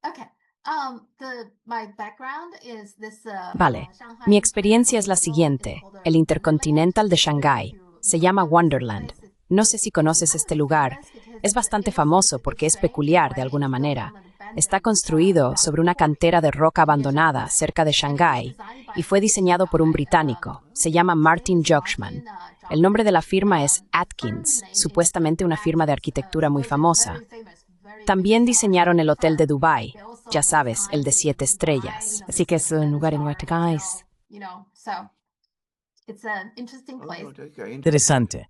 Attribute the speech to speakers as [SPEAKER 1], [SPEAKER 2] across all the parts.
[SPEAKER 1] Okay. My background is this.
[SPEAKER 2] Vale, mi experiencia es la siguiente. El Intercontinental de Shanghái se llama Wonderland. No sé si conoces este lugar. Es bastante famoso porque es peculiar de alguna manera. Está construido sobre una cantera de roca abandonada cerca de Shanghái y fue diseñado por un británico. Se llama Martin Jochman. El nombre de la firma es Atkins, supuestamente una firma de arquitectura muy famosa. También diseñaron el Hotel de Dubái, ya sabes, el de 7 estrellas. Así que es un lugar en Guategáis.
[SPEAKER 3] Interesante.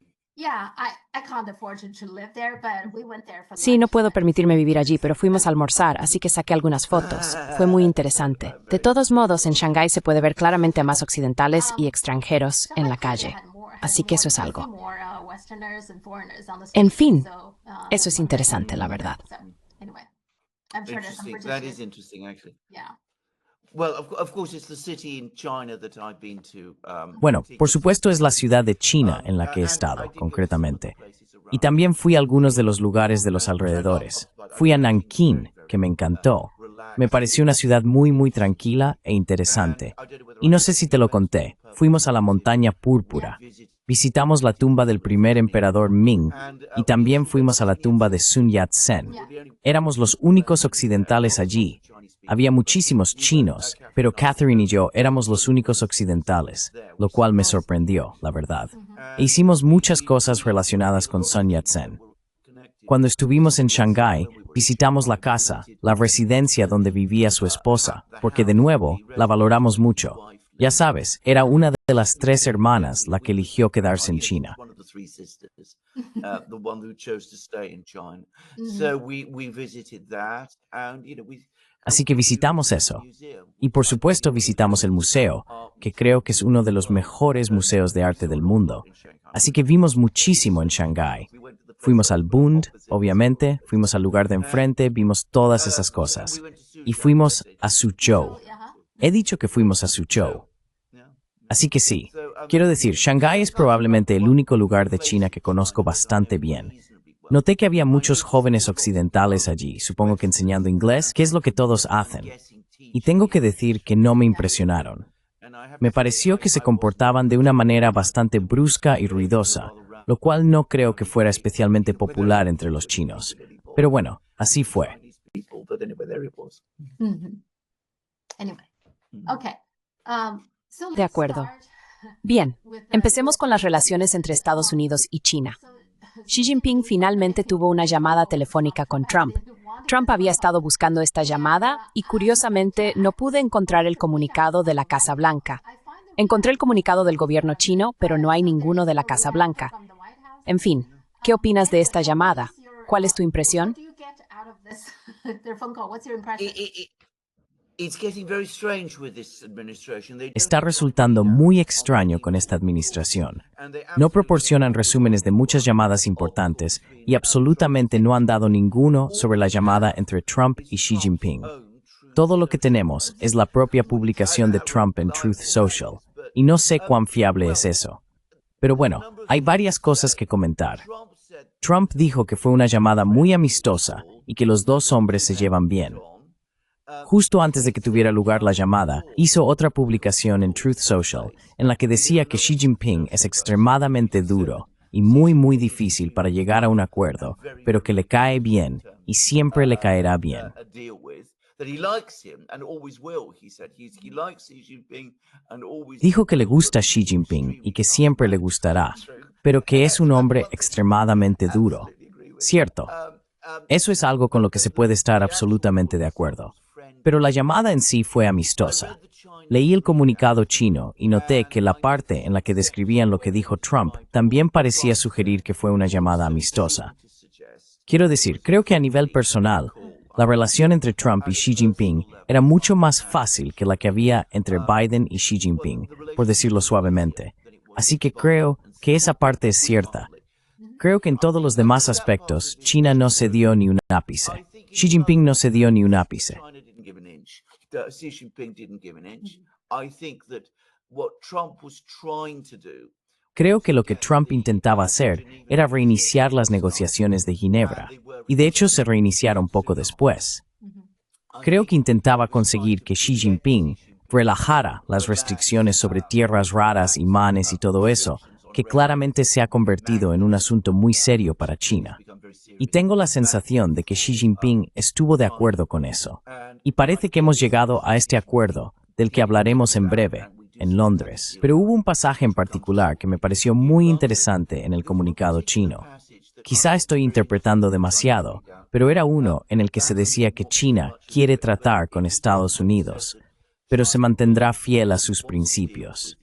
[SPEAKER 2] Sí, no puedo permitirme vivir allí, pero fuimos a almorzar, así que saqué algunas fotos. Fue muy interesante. De todos modos, en Shanghái se puede ver claramente a más occidentales y extranjeros en la calle. Así que eso es algo. En fin, eso es interesante, la verdad.
[SPEAKER 4] Interesting. That is interesting, actually. Well, of course, it's the city in China that I've been to.
[SPEAKER 3] Bueno, por supuesto es la ciudad de China en la que he estado, concretamente. Y también fui a algunos de los lugares de los alrededores. Fui a Nankín, que me encantó. Me pareció una ciudad muy tranquila e interesante. Y no sé si te lo conté, fuimos a la montaña Púrpura. Visitamos la tumba del primer emperador Ming y también fuimos a la tumba de Sun Yat-sen. Éramos los únicos occidentales allí. Había muchísimos chinos, pero Catherine y yo éramos los únicos occidentales, lo cual me sorprendió, la verdad. E hicimos muchas cosas relacionadas con Sun Yat-sen. Cuando estuvimos en Shanghái, visitamos la casa, la residencia donde vivía su esposa, porque de nuevo, la valoramos mucho. Ya sabes, era una de las 3 hermanas la que eligió quedarse en China. Así que visitamos eso. Y por supuesto visitamos el museo, que creo que es uno de los mejores museos de arte del mundo. Así que vimos muchísimo en Shanghái. Fuimos al Bund, obviamente, fuimos al lugar de enfrente, vimos todas esas cosas. Y fuimos a Suzhou. He dicho que fuimos a Suzhou. Así que sí, quiero decir, Shanghái es probablemente el único lugar de China que conozco bastante bien. Noté que había muchos jóvenes occidentales allí, supongo que enseñando inglés, que es lo que todos hacen. Y tengo que decir que no me impresionaron. Me pareció que se comportaban de una manera bastante brusca y ruidosa, lo cual no creo que fuera especialmente popular entre los chinos. Pero bueno, así fue.
[SPEAKER 2] De acuerdo. Bien, empecemos con las relaciones entre Estados Unidos y China. Xi Jinping finalmente tuvo una llamada telefónica con Trump. Trump había estado buscando esta llamada y, curiosamente, no pude encontrar el comunicado de la Casa Blanca. Encontré el comunicado del gobierno chino, pero no hay ninguno de la Casa Blanca. En fin, ¿qué opinas de esta llamada? ¿Cuál es tu impresión?
[SPEAKER 3] Está resultando muy extraño con esta administración. No proporcionan resúmenes de muchas llamadas importantes y absolutamente no han dado ninguno sobre la llamada entre Trump y Xi Jinping. Todo lo que tenemos es la propia publicación de Trump en Truth Social, y no sé cuán fiable es eso. Pero bueno, hay varias cosas que comentar. Trump dijo que fue una llamada muy amistosa y que los dos hombres se llevan bien. Justo antes de que tuviera lugar la llamada, hizo otra publicación en Truth Social en la que decía que Xi Jinping es extremadamente duro y muy difícil para llegar a un acuerdo, pero que le cae bien y siempre le caerá bien. Dijo que le gusta Xi Jinping y que siempre le gustará, pero que es un hombre extremadamente duro. Cierto. Eso es algo con lo que se puede estar absolutamente de acuerdo. Pero la llamada en sí fue amistosa. Leí el comunicado chino y noté que la parte en la que describían lo que dijo Trump también parecía sugerir que fue una llamada amistosa. Quiero decir, creo que a nivel personal, la relación entre Trump y Xi Jinping era mucho más fácil que la que había entre Biden y Xi Jinping, por decirlo suavemente. Así que creo que esa parte es cierta. Creo que en todos los demás aspectos, China no cedió ni un ápice. Xi Jinping no cedió ni un ápice. Creo que lo que Trump intentaba hacer era reiniciar las negociaciones de Ginebra, y de hecho se reiniciaron poco después. Creo que intentaba conseguir que Xi Jinping relajara las restricciones sobre tierras raras, imanes y todo eso, que claramente se ha convertido en un asunto muy serio para China. Y tengo la sensación de que Xi Jinping estuvo de acuerdo con eso. Y parece que hemos llegado a este acuerdo, del que hablaremos en breve, en Londres. Pero hubo un pasaje en particular que me pareció muy interesante en el comunicado chino. Quizá estoy interpretando demasiado, pero era uno en el que se decía que China quiere tratar con Estados Unidos, pero se mantendrá fiel a sus principios.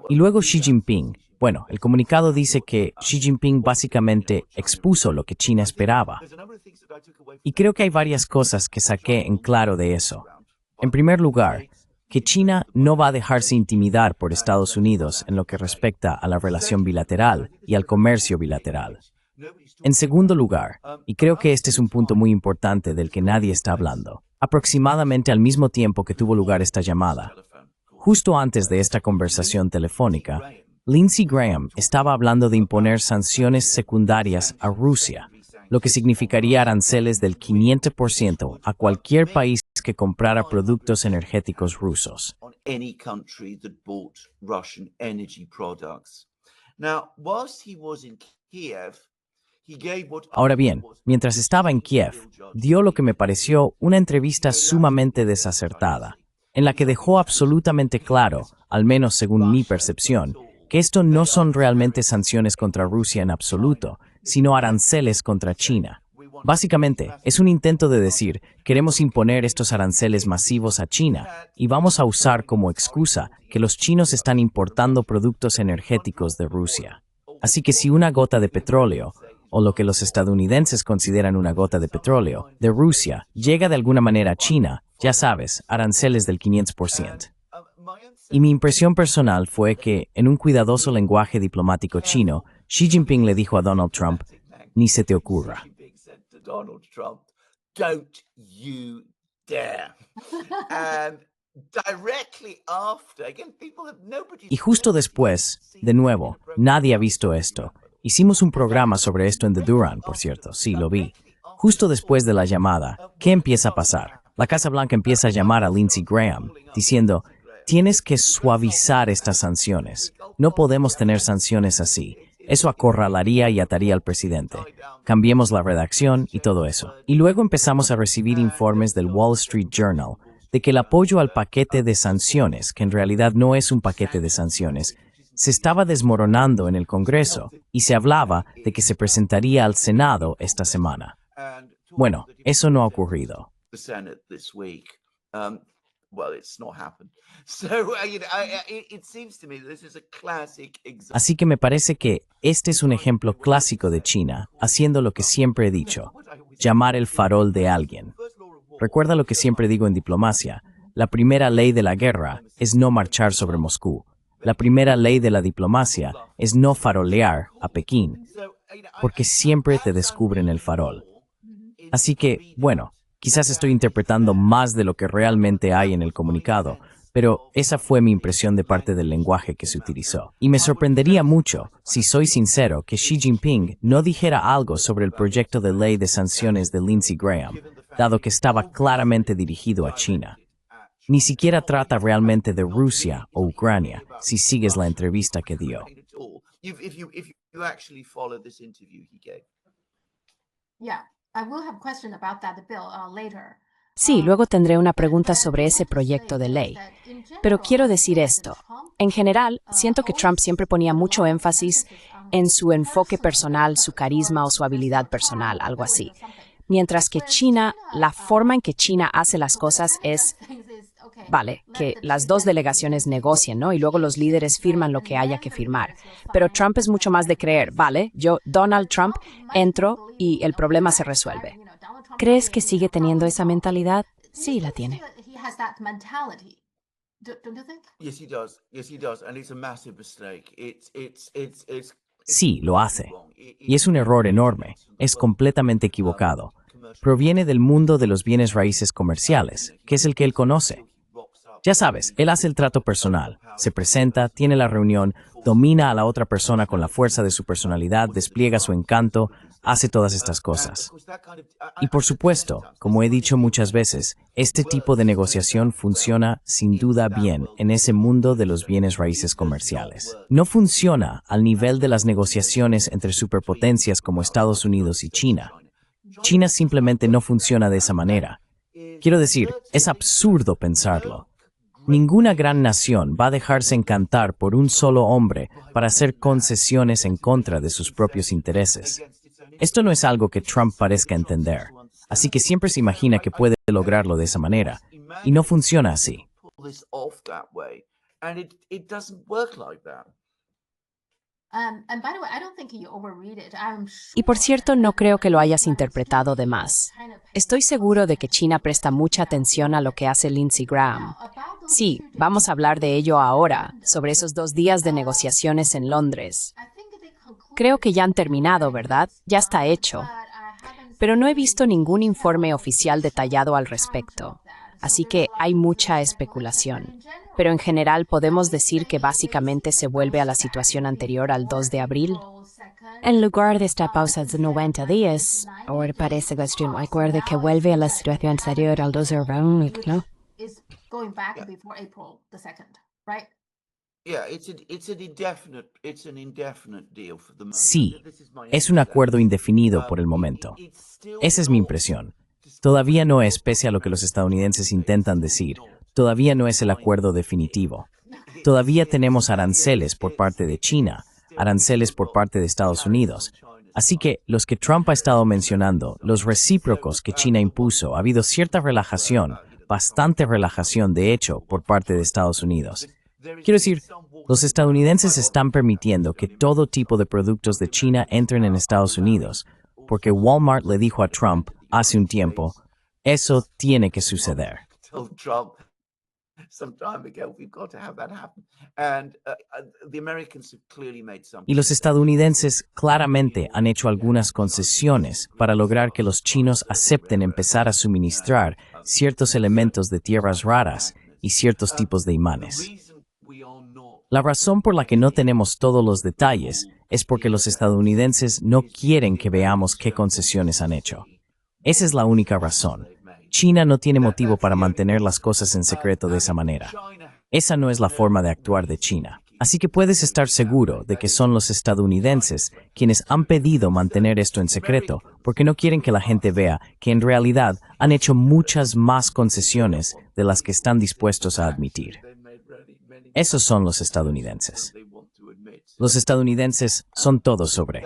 [SPEAKER 3] Y luego Xi Jinping, el comunicado dice que Xi Jinping básicamente expuso lo que China esperaba. Y creo que hay varias cosas que saqué en claro de eso. En primer lugar, que China no va a dejarse intimidar por Estados Unidos en lo que respecta a la relación bilateral y al comercio bilateral. En segundo lugar, y creo que este es un punto muy importante del que nadie está hablando, aproximadamente al mismo tiempo que tuvo lugar esta llamada, justo antes de esta conversación telefónica, Lindsey Graham estaba hablando de imponer sanciones secundarias a Rusia, lo que significaría aranceles del 500% a cualquier país que comprara productos energéticos rusos. Ahora bien, mientras estaba en Kiev, dio lo que me pareció una entrevista sumamente desacertada, en la que dejó absolutamente claro, al menos según mi percepción, que esto no son realmente sanciones contra Rusia en absoluto, sino aranceles contra China. Básicamente, es un intento de decir, queremos imponer estos aranceles masivos a China y vamos a usar como excusa que los chinos están importando productos energéticos de Rusia. Así que si una gota de petróleo, o lo que los estadounidenses consideran una gota de petróleo, de Rusia, llega de alguna manera a China, ya sabes, aranceles del 500%. Y mi impresión personal fue que, en un cuidadoso lenguaje diplomático chino, Xi Jinping le dijo a Donald Trump, ni se te ocurra. Y justo después, de nuevo, nadie ha visto esto. Hicimos un programa sobre esto en The Duran, por cierto, sí, lo vi. Justo después de la llamada, ¿qué empieza a pasar? La Casa Blanca empieza a llamar a Lindsey Graham, diciendo, tienes que suavizar estas sanciones. No podemos tener sanciones así. Eso acorralaría y ataría al presidente. Cambiemos la redacción y todo eso. Y luego empezamos a recibir informes del Wall Street Journal de que el apoyo al paquete de sanciones, que en realidad no es un paquete de sanciones, se estaba desmoronando en el Congreso y se hablaba de que se presentaría al Senado esta semana. Bueno, eso no ha ocurrido. Así que me parece que este es un ejemplo clásico de China, haciendo lo que siempre he dicho, llamar el farol de alguien. Recuerda lo que siempre digo en diplomacia, la primera ley de la guerra es no marchar sobre Moscú. La primera ley de la diplomacia es no farolear a Pekín, porque siempre te descubren el farol. Así que, quizás estoy interpretando más de lo que realmente hay en el comunicado, pero esa fue mi impresión de parte del lenguaje que se utilizó. Y me sorprendería mucho, si soy sincero, que Xi Jinping no dijera algo sobre el proyecto de ley de sanciones de Lindsey Graham, dado que estaba claramente dirigido a China. Ni siquiera trata realmente de Rusia o Ucrania, si sigues la entrevista que dio.
[SPEAKER 2] Sí, luego tendré una pregunta sobre ese proyecto de ley. Pero quiero decir esto. En general, siento que Trump siempre ponía mucho énfasis en su enfoque personal, su carisma o su habilidad personal, algo así. Mientras que China, la forma en que China hace las cosas es, que las dos delegaciones negocien, ¿no? Y luego los líderes firman lo que haya que firmar. Pero Trump es mucho más de creer, yo, Donald Trump, entro y el problema se resuelve. ¿Crees que sigue teniendo esa mentalidad? Sí, la tiene.
[SPEAKER 3] Sí, lo hace. Y es un error enorme. Es completamente equivocado. Proviene del mundo de los bienes raíces comerciales, que es el que él conoce. Ya sabes, él hace el trato personal, se presenta, tiene la reunión, domina a la otra persona con la fuerza de su personalidad, despliega su encanto, hace todas estas cosas. Y por supuesto, como he dicho muchas veces, este tipo de negociación funciona sin duda bien en ese mundo de los bienes raíces comerciales. No funciona al nivel de las negociaciones entre superpotencias como Estados Unidos y China. China simplemente no funciona de esa manera. Quiero decir, es absurdo pensarlo. Ninguna gran nación va a dejarse encantar por un solo hombre para hacer concesiones en contra de sus propios intereses. Esto no es algo que Trump parezca entender, así que siempre se imagina que puede lograrlo de esa manera, y no funciona así.
[SPEAKER 2] Y por cierto, no creo que lo hayas interpretado de más. Estoy seguro de que China presta mucha atención a lo que hace Lindsey Graham. Sí, vamos a hablar de ello ahora, sobre esos 2 días de negociaciones en Londres. Creo que ya han terminado, ¿verdad? Ya está hecho. Pero no he visto ningún informe oficial detallado al respecto. Así que hay mucha especulación. Pero en general podemos decir que básicamente se vuelve a la situación anterior al 2 de abril. En lugar de esta pausa de 90 días, ahora parece que recuerde que vuelve a la situación anterior al 2 de abril, ¿no?
[SPEAKER 3] Sí, es un acuerdo indefinido por el momento. Esa es mi impresión. Todavía no es, pese a lo que los estadounidenses intentan decir, todavía no es el acuerdo definitivo. Todavía tenemos aranceles por parte de China, aranceles por parte de Estados Unidos. Así que los que Trump ha estado mencionando, los recíprocos que China impuso, ha habido cierta relajación, bastante relajación de hecho, por parte de Estados Unidos. Quiero decir, los estadounidenses están permitiendo que todo tipo de productos de China entren en Estados Unidos, porque Walmart le dijo a Trump hace un tiempo, eso tiene que suceder. Y los estadounidenses claramente han hecho algunas concesiones para lograr que los chinos acepten empezar a suministrar ciertos elementos de tierras raras y ciertos tipos de imanes. La razón por la que no tenemos todos los detalles es porque los estadounidenses no quieren que veamos qué concesiones han hecho. Esa es la única razón. China no tiene motivo para mantener las cosas en secreto de esa manera. Esa no es la forma de actuar de China. Así que puedes estar seguro de que son los estadounidenses quienes han pedido mantener esto en secreto porque no quieren que la gente vea que en realidad han hecho muchas más concesiones de las que están dispuestos a admitir. Esos son los estadounidenses. Los estadounidenses son todos sobre.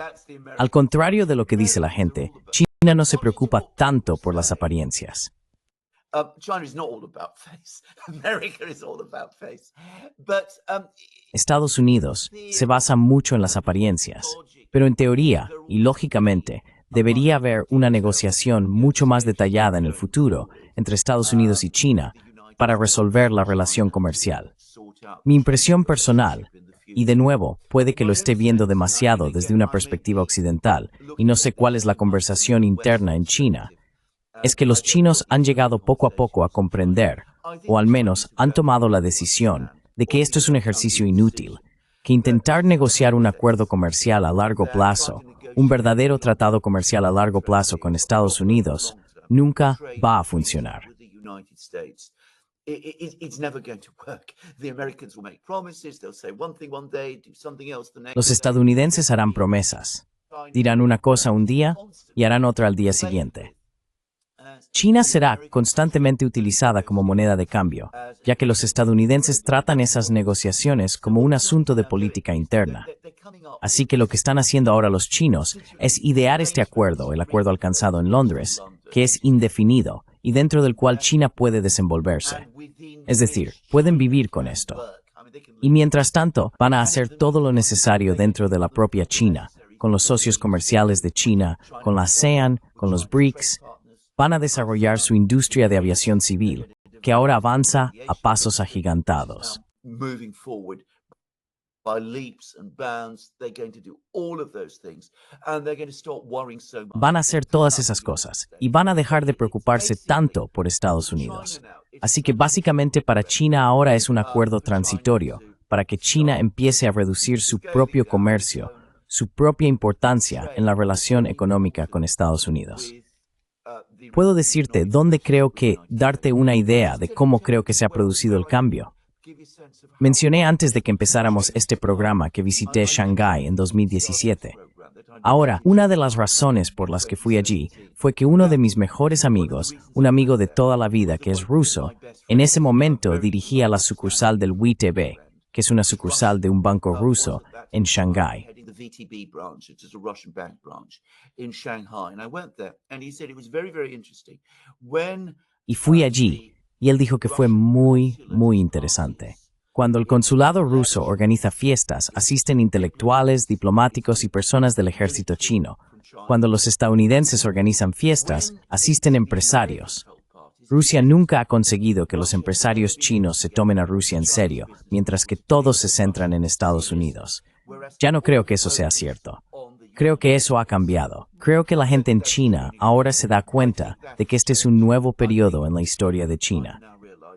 [SPEAKER 3] Al contrario de lo que dice la gente, China no se preocupa tanto por las apariencias. Estados Unidos se basa mucho en las apariencias, pero en teoría y lógicamente debería haber una negociación mucho más detallada en el futuro entre Estados Unidos y China para resolver la relación comercial. Mi impresión personal, y de nuevo, puede que lo esté viendo demasiado desde una perspectiva occidental, y no sé cuál es la conversación interna en China, es que los chinos han llegado poco a poco a comprender, o al menos han tomado la decisión, de que esto es un ejercicio inútil, que intentar negociar un acuerdo comercial a largo plazo, un verdadero tratado comercial a largo plazo con Estados Unidos, nunca va a funcionar. Los estadounidenses harán promesas, dirán una cosa un día y harán otra al día siguiente. China será constantemente utilizada como moneda de cambio, ya que los estadounidenses tratan esas negociaciones como un asunto de política interna. Así que lo que están haciendo ahora los chinos es idear este acuerdo, el acuerdo alcanzado en Londres, que es indefinido y dentro del cual China puede desenvolverse. Es decir, pueden vivir con esto. Y mientras tanto, van a hacer todo lo necesario dentro de la propia China, con los socios comerciales de China, con la ASEAN, con los BRICS. Van a desarrollar su industria de aviación civil, que ahora avanza a pasos agigantados. Van a hacer todas esas cosas y van a dejar de preocuparse tanto por Estados Unidos. Así que básicamente para China ahora es un acuerdo transitorio, para que China empiece a reducir su propio comercio, su propia importancia en la relación económica con Estados Unidos. Puedo decirte dónde creo que, darte una idea de cómo creo que se ha producido el cambio. Mencioné antes de que empezáramos este programa que visité Shanghái en 2017. Ahora, una de las razones por las que fui allí fue que uno de mis mejores amigos, un amigo de toda la vida que es ruso, en ese momento dirigía la sucursal del WTB, que es una sucursal de un banco ruso en Shanghái. Y fui allí, y él dijo que fue muy interesante. Cuando el consulado ruso organiza fiestas, asisten intelectuales, diplomáticos y personas del ejército chino. Cuando los estadounidenses organizan fiestas, asisten empresarios. Rusia nunca ha conseguido que los empresarios chinos se tomen a Rusia en serio, mientras que todos se centran en Estados Unidos. Ya no creo que eso sea cierto. Creo que eso ha cambiado. Creo que la gente en China ahora se da cuenta de que este es un nuevo periodo en la historia de China.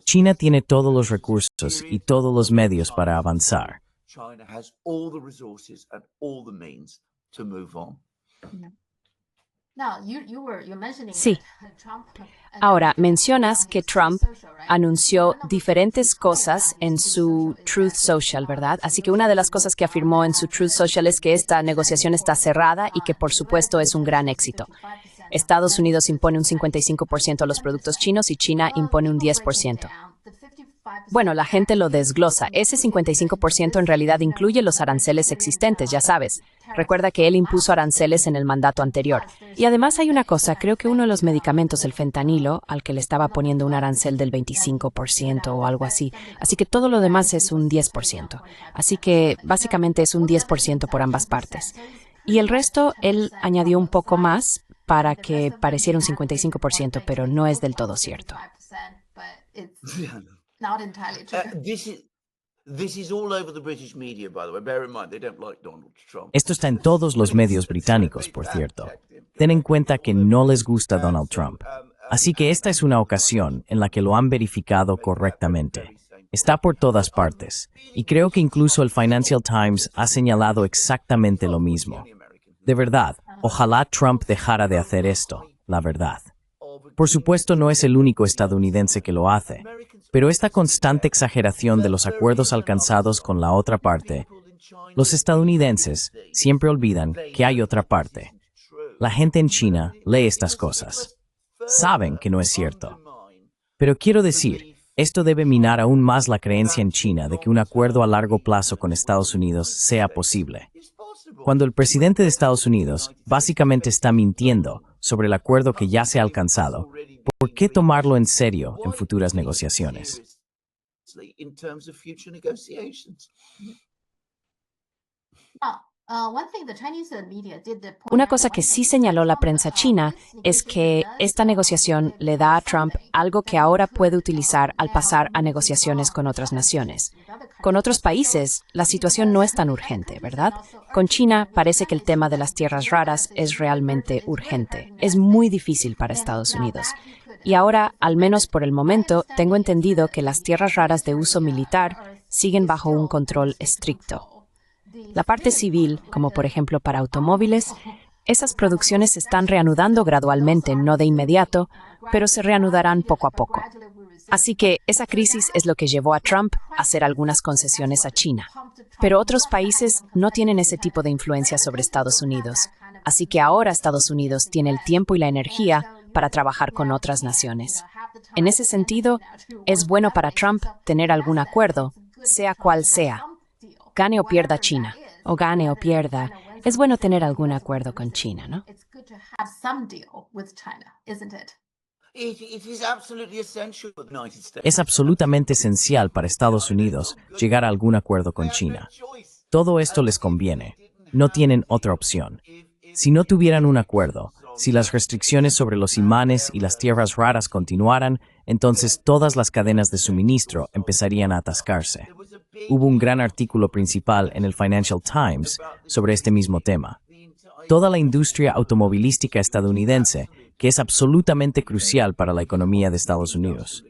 [SPEAKER 3] China tiene todos los recursos y todos los medios para avanzar.
[SPEAKER 2] Sí. Ahora, mencionas que Trump anunció diferentes cosas en su Truth Social, ¿verdad? Así que una de las cosas que afirmó en su Truth Social es que esta negociación está cerrada y que por supuesto es un gran éxito. Estados Unidos impone un 55% a los productos chinos y China impone un 10%. Bueno, la gente lo desglosa. Ese 55% en realidad incluye los aranceles existentes, ya sabes. Recuerda que él impuso aranceles en el mandato anterior. Y además hay una cosa, creo que uno de los medicamentos, el fentanilo, al que le estaba poniendo un arancel del 25% o algo así. Así que todo lo demás es un 10%. Así que básicamente es un 10% por ambas partes. Y el resto, él añadió un poco más para que pareciera un 55%, pero no es del todo cierto.
[SPEAKER 3] Esto está en todos los medios británicos, por cierto. Ten en cuenta que no les gusta Donald Trump. Así que esta es una ocasión en la que lo han verificado correctamente. Está por todas partes. Y creo que incluso el Financial Times ha señalado exactamente lo mismo. De verdad, ojalá Trump dejara de hacer esto, la verdad. Por supuesto, no es el único estadounidense que lo hace, pero esta constante exageración de los acuerdos alcanzados con la otra parte, los estadounidenses siempre olvidan que hay otra parte. La gente en China lee estas cosas. Saben que no es cierto. Pero quiero decir, esto debe minar aún más la creencia en China de que un acuerdo a largo plazo con Estados Unidos sea posible. Cuando el presidente de Estados Unidos básicamente está mintiendo sobre el acuerdo que ya se ha alcanzado, ¿por qué tomarlo en serio en futuras negociaciones?
[SPEAKER 2] Una cosa que sí señaló la prensa china es que esta negociación le da a Trump algo que ahora puede utilizar al pasar a negociaciones con otras naciones. Con otros países, la situación no es tan urgente, ¿verdad? Con China parece que el tema de las tierras raras es realmente urgente. Es muy difícil para Estados Unidos. Y ahora, al menos por el momento, tengo entendido que las tierras raras de uso militar siguen bajo un control estricto. La parte civil, como por ejemplo para automóviles, esas producciones se están reanudando gradualmente, no de inmediato, pero se reanudarán poco a poco. Así que esa crisis es lo que llevó a Trump a hacer algunas concesiones a China. Pero otros países no tienen ese tipo de influencia sobre Estados Unidos. Así que ahora Estados Unidos tiene el tiempo y la energía para trabajar con otras naciones. En ese sentido, es bueno para Trump tener algún acuerdo, sea cual sea. Gane o pierda China, o gane o pierda, es bueno tener algún acuerdo con China, ¿no?
[SPEAKER 3] Es absolutamente esencial para Estados Unidos llegar a algún acuerdo con China. Todo esto les conviene. No tienen otra opción. Si no tuvieran un acuerdo, si las restricciones sobre los imanes y las tierras raras continuaran, entonces todas las cadenas de suministro empezarían a atascarse. Hubo un gran artículo principal en el Financial Times sobre este mismo tema. Toda la industria automovilística estadounidense, que es absolutamente crucial para la economía de Estados Unidos.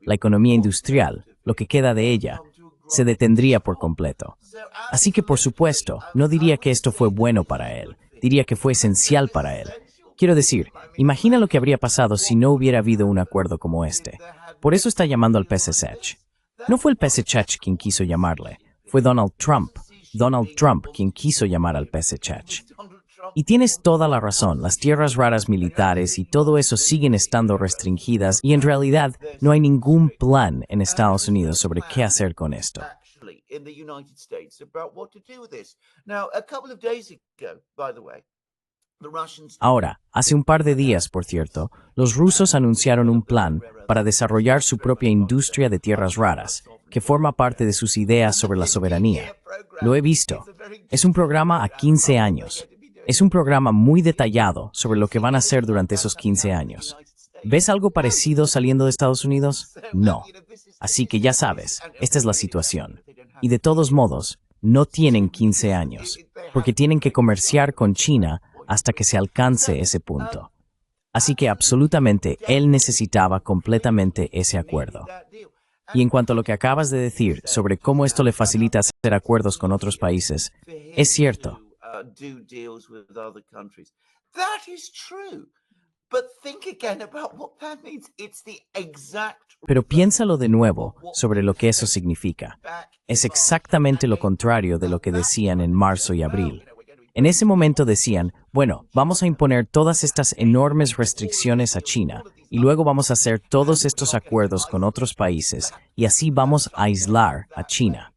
[SPEAKER 3] la economía industrial, lo que queda de ella, se detendría por completo. Así que, por supuesto, no diría que esto fue bueno para él, diría que fue esencial para él. Quiero decir, imagina lo que habría pasado si no hubiera habido un acuerdo como este. Por eso está llamando al PSSH. No fue el PSSH quien quiso llamarle, fue Donald Trump. Donald Trump quien quiso llamar al PSSH. Y tienes toda la razón, las tierras raras militares y todo eso siguen estando restringidas y en realidad no hay ningún plan en Estados Unidos sobre qué hacer con esto. Ahora, hace un par de días, por cierto, los rusos anunciaron un plan para desarrollar su propia industria de tierras raras, que forma parte de sus ideas sobre la soberanía. Lo he visto. Es un programa a 15 años. Es un programa muy detallado sobre lo que van a hacer durante esos 15 años. ¿Ves algo parecido saliendo de Estados Unidos? No. Así que ya sabes, esta es la situación. Y de todos modos, no tienen 15 años, porque tienen que comerciar con China hasta que se alcance ese punto. Así que absolutamente él necesitaba completamente ese acuerdo. Y en cuanto a lo que acabas de decir sobre cómo esto le facilita hacer acuerdos con otros países, es cierto. Pero piénsalo de nuevo sobre lo que eso significa. Es exactamente lo contrario de lo que decían en marzo y abril. En ese momento decían, bueno, vamos a imponer todas estas enormes restricciones a China y luego vamos a hacer todos estos acuerdos con otros países y así vamos a aislar a China.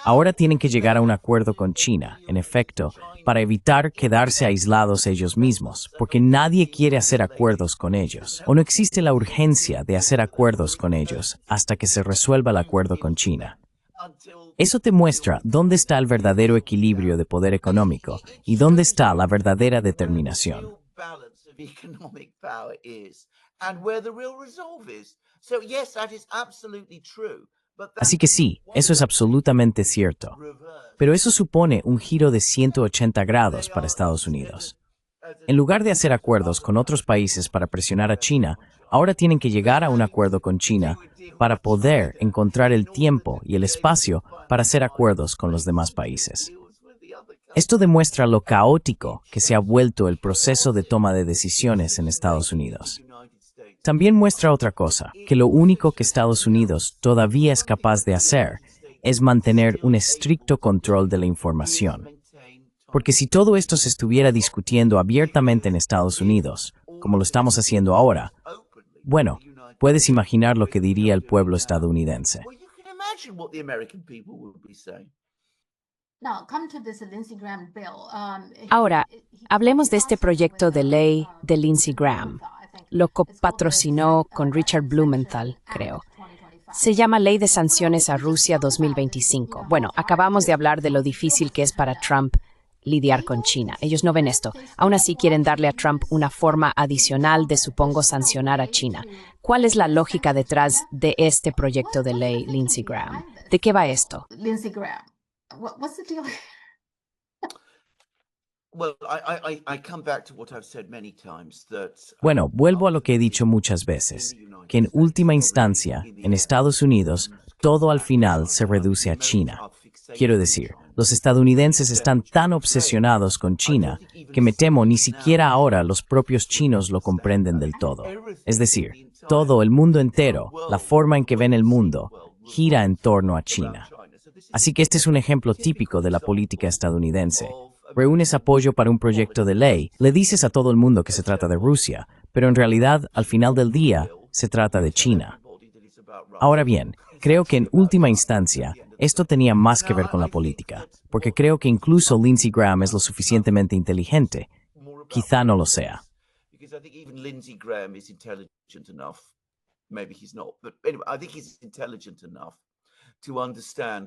[SPEAKER 3] Ahora tienen que llegar a un acuerdo con China, en efecto, para evitar quedarse aislados ellos mismos, porque nadie quiere hacer acuerdos con ellos, o no existe la urgencia de hacer acuerdos con ellos hasta que se resuelva el acuerdo con China. Eso te muestra dónde está el verdadero equilibrio de poder económico y dónde está la verdadera determinación. Así que sí, eso es absolutamente cierto. Pero eso supone un giro de 180 grados para Estados Unidos. En lugar de hacer acuerdos con otros países para presionar a China, ahora tienen que llegar a un acuerdo con China para poder encontrar el tiempo y el espacio para hacer acuerdos con los demás países. Esto demuestra lo caótico que se ha vuelto el proceso de toma de decisiones en Estados Unidos. También muestra otra cosa, que lo único que Estados Unidos todavía es capaz de hacer es mantener un estricto control de la información. Porque si todo esto se estuviera discutiendo abiertamente en Estados Unidos, como lo estamos haciendo ahora, bueno, puedes imaginar lo que diría el pueblo estadounidense.
[SPEAKER 2] Ahora, hablemos de este proyecto de ley de Lindsey Graham. Lo copatrocinó con Richard Blumenthal, creo. Se llama Ley de Sanciones a Rusia 2025. Bueno, acabamos de hablar de lo difícil que es para Trump lidiar con China. Ellos no ven esto. Aún así quieren darle a Trump una forma adicional de, supongo, sancionar a China. ¿Cuál es la lógica detrás de este proyecto de ley, Lindsey Graham? ¿De qué va esto?
[SPEAKER 1] Lindsey Graham. What's the deal?
[SPEAKER 3] Bueno, vuelvo a lo que he dicho muchas veces, que en última instancia, en Estados Unidos, todo al final se reduce a China. Quiero decir, los estadounidenses están tan obsesionados con China que me temo ni siquiera ahora los propios chinos lo comprenden del todo. Es decir, todo el mundo entero, la forma en que ven el mundo, gira en torno a China. Así que este es un ejemplo típico de la política estadounidense. Reúnes apoyo para un proyecto de ley, le dices a todo el mundo que se trata de Rusia, pero en realidad, al final del día, se trata de China. Ahora bien, creo que en última instancia, esto tenía más que ver con la política, porque creo que incluso Lindsey Graham es lo suficientemente inteligente. Quizá no lo sea.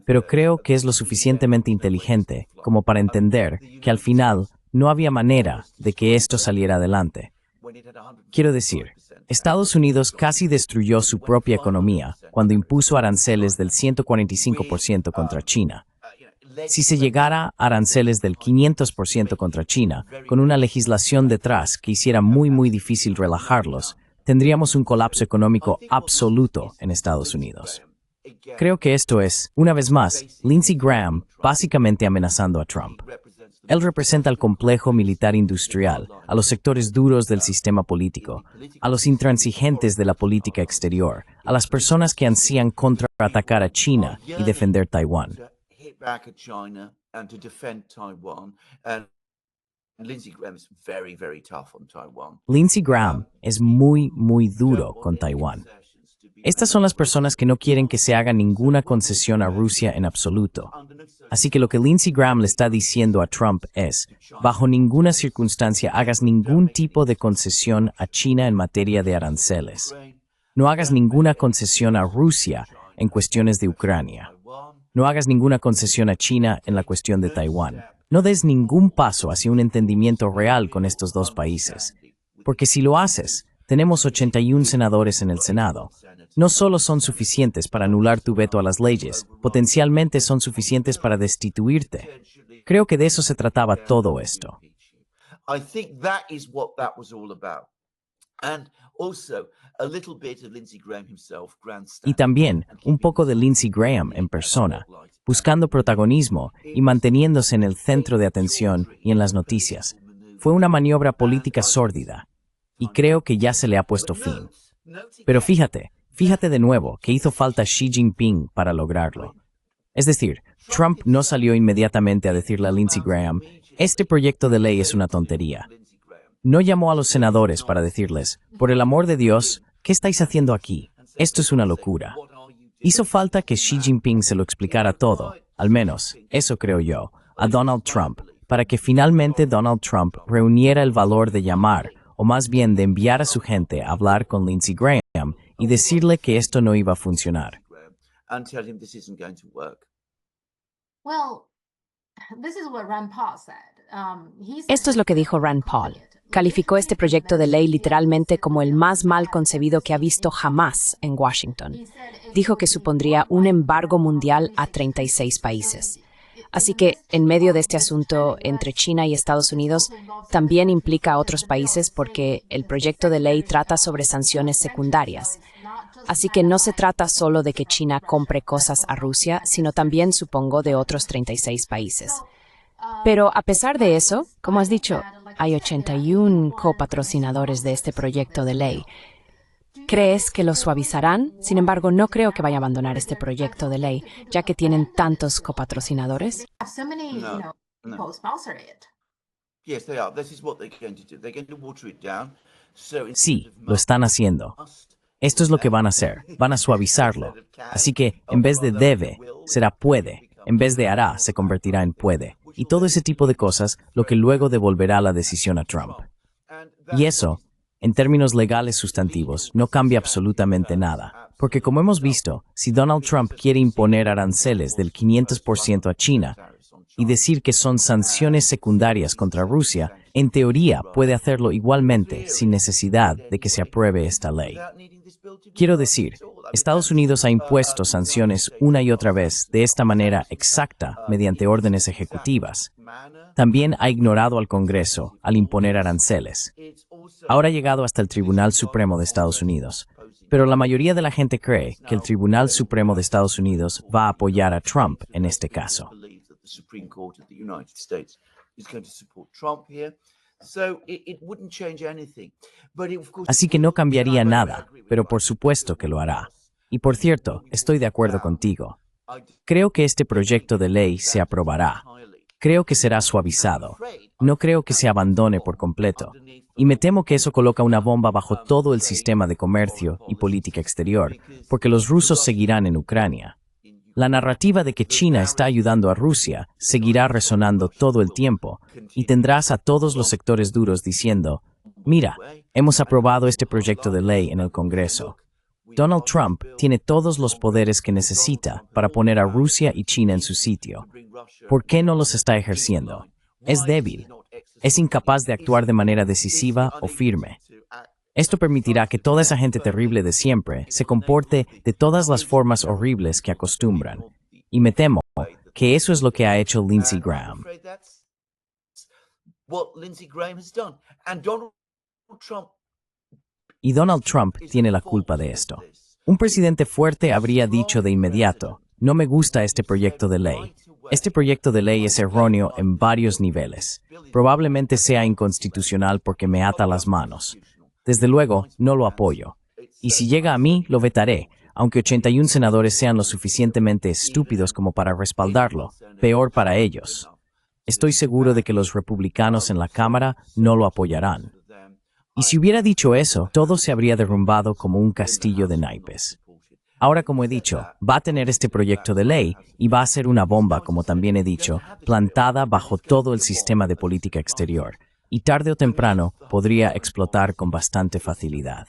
[SPEAKER 3] Pero creo que es lo suficientemente inteligente como para entender que al final no había manera de que esto saliera adelante. Quiero decir, Estados Unidos casi destruyó su propia economía cuando impuso aranceles del 145% contra China. Si se llegara a aranceles del 500% contra China, con una legislación detrás que hiciera muy difícil relajarlos, tendríamos un colapso económico absoluto en Estados Unidos. Creo que esto es, una vez más, Lindsey Graham básicamente amenazando a Trump. Él representa al complejo militar industrial, a los sectores duros del sistema político, a los intransigentes de la política exterior, a las personas que ansían contraatacar a China y defender Taiwán. Lindsey Graham es muy duro con Taiwán. Estas son las personas que no quieren que se haga ninguna concesión a Rusia en absoluto. Así que lo que Lindsey Graham le está diciendo a Trump es, bajo ninguna circunstancia hagas ningún tipo de concesión a China en materia de aranceles. No hagas ninguna concesión a Rusia en cuestiones de Ucrania. No hagas ninguna concesión a China en la cuestión de Taiwán. No des ningún paso hacia un entendimiento real con estos dos países. Porque si lo haces, tenemos 81 senadores en el Senado. No solo son suficientes para anular tu veto a las leyes, potencialmente son suficientes para destituirte. Creo que de eso se trataba todo esto. Y también un poco de Lindsey Graham en persona, buscando protagonismo y manteniéndose en el centro de atención y en las noticias. Fue una maniobra política sórdida, y creo que ya se le ha puesto fin. Pero fíjate de nuevo que hizo falta Xi Jinping para lograrlo. Es decir, Trump no salió inmediatamente a decirle a Lindsey Graham, este proyecto de ley es una tontería. No llamó a los senadores para decirles, por el amor de Dios, ¿qué estáis haciendo aquí? Esto es una locura. Hizo falta que Xi Jinping se lo explicara todo, al menos, eso creo yo, a Donald Trump, para que finalmente Donald Trump reuniera el valor de llamar, o más bien de enviar a su gente a hablar con Lindsey Graham y decirle que esto no iba a funcionar.
[SPEAKER 2] Esto es lo que dijo Rand Paul. Calificó este proyecto de ley literalmente como el más mal concebido que ha visto jamás en Washington. Dijo que supondría un embargo mundial a 36 países. Así que, en medio de este asunto entre China y Estados Unidos, también implica a otros países porque el proyecto de ley trata sobre sanciones secundarias. Así que no se trata solo de que China compre cosas a Rusia, sino también, supongo, de otros 36 países. Pero a pesar de eso, como has dicho, hay 81 copatrocinadores de este proyecto de ley. ¿Crees que lo suavizarán? Sin embargo, no creo que vaya a abandonar este proyecto de ley, ya que tienen tantos copatrocinadores.
[SPEAKER 3] Sí, lo están haciendo. Esto es lo que van a hacer, van a suavizarlo. Así que, en vez de debe, será puede. En vez de hará, se convertirá en puede. Y todo ese tipo de cosas, lo que luego devolverá la decisión a Trump. Y eso, en términos legales sustantivos, no cambia absolutamente nada. Porque como hemos visto, si Donald Trump quiere imponer aranceles del 500% a China y decir que son sanciones secundarias contra Rusia, en teoría puede hacerlo igualmente sin necesidad de que se apruebe esta ley. Quiero decir, Estados Unidos ha impuesto sanciones una y otra vez de esta manera exacta mediante órdenes ejecutivas. También ha ignorado al Congreso al imponer aranceles. Ahora ha llegado hasta el Tribunal Supremo de Estados Unidos. Pero la mayoría de la gente cree que el Tribunal Supremo de Estados Unidos va a apoyar a Trump en este caso. Así que no cambiaría nada, pero por supuesto que lo hará. Y por cierto, estoy de acuerdo contigo. Creo que este proyecto de ley se aprobará. Creo que será suavizado. No creo que se abandone por completo. Y me temo que eso coloca una bomba bajo todo el sistema de comercio y política exterior, porque los rusos seguirán en Ucrania. La narrativa de que China está ayudando a Rusia seguirá resonando todo el tiempo, y tendrás a todos los sectores duros diciendo, mira, hemos aprobado este proyecto de ley en el Congreso. Donald Trump tiene todos los poderes que necesita para poner a Rusia y China en su sitio. ¿Por qué no los está ejerciendo? Es débil. Es incapaz de actuar de manera decisiva o firme. Esto permitirá que toda esa gente terrible de siempre se comporte de todas las formas horribles que acostumbran. Y me temo que eso es lo que ha hecho Lindsey Graham. Y Donald Trump tiene la culpa de esto. Un presidente fuerte habría dicho de inmediato, no me gusta este proyecto de ley. Este proyecto de ley es erróneo en varios niveles. Probablemente sea inconstitucional porque me ata las manos. Desde luego, no lo apoyo. Y si llega a mí, lo vetaré, aunque 81 senadores sean lo suficientemente estúpidos como para respaldarlo. Peor para ellos. Estoy seguro de que los republicanos en la Cámara no lo apoyarán. Y si hubiera dicho eso, todo se habría derrumbado como un castillo de naipes. Ahora, como he dicho, va a tener este proyecto de ley y va a ser una bomba, como también he dicho, plantada bajo todo el sistema de política exterior. Y tarde o temprano podría explotar con bastante facilidad.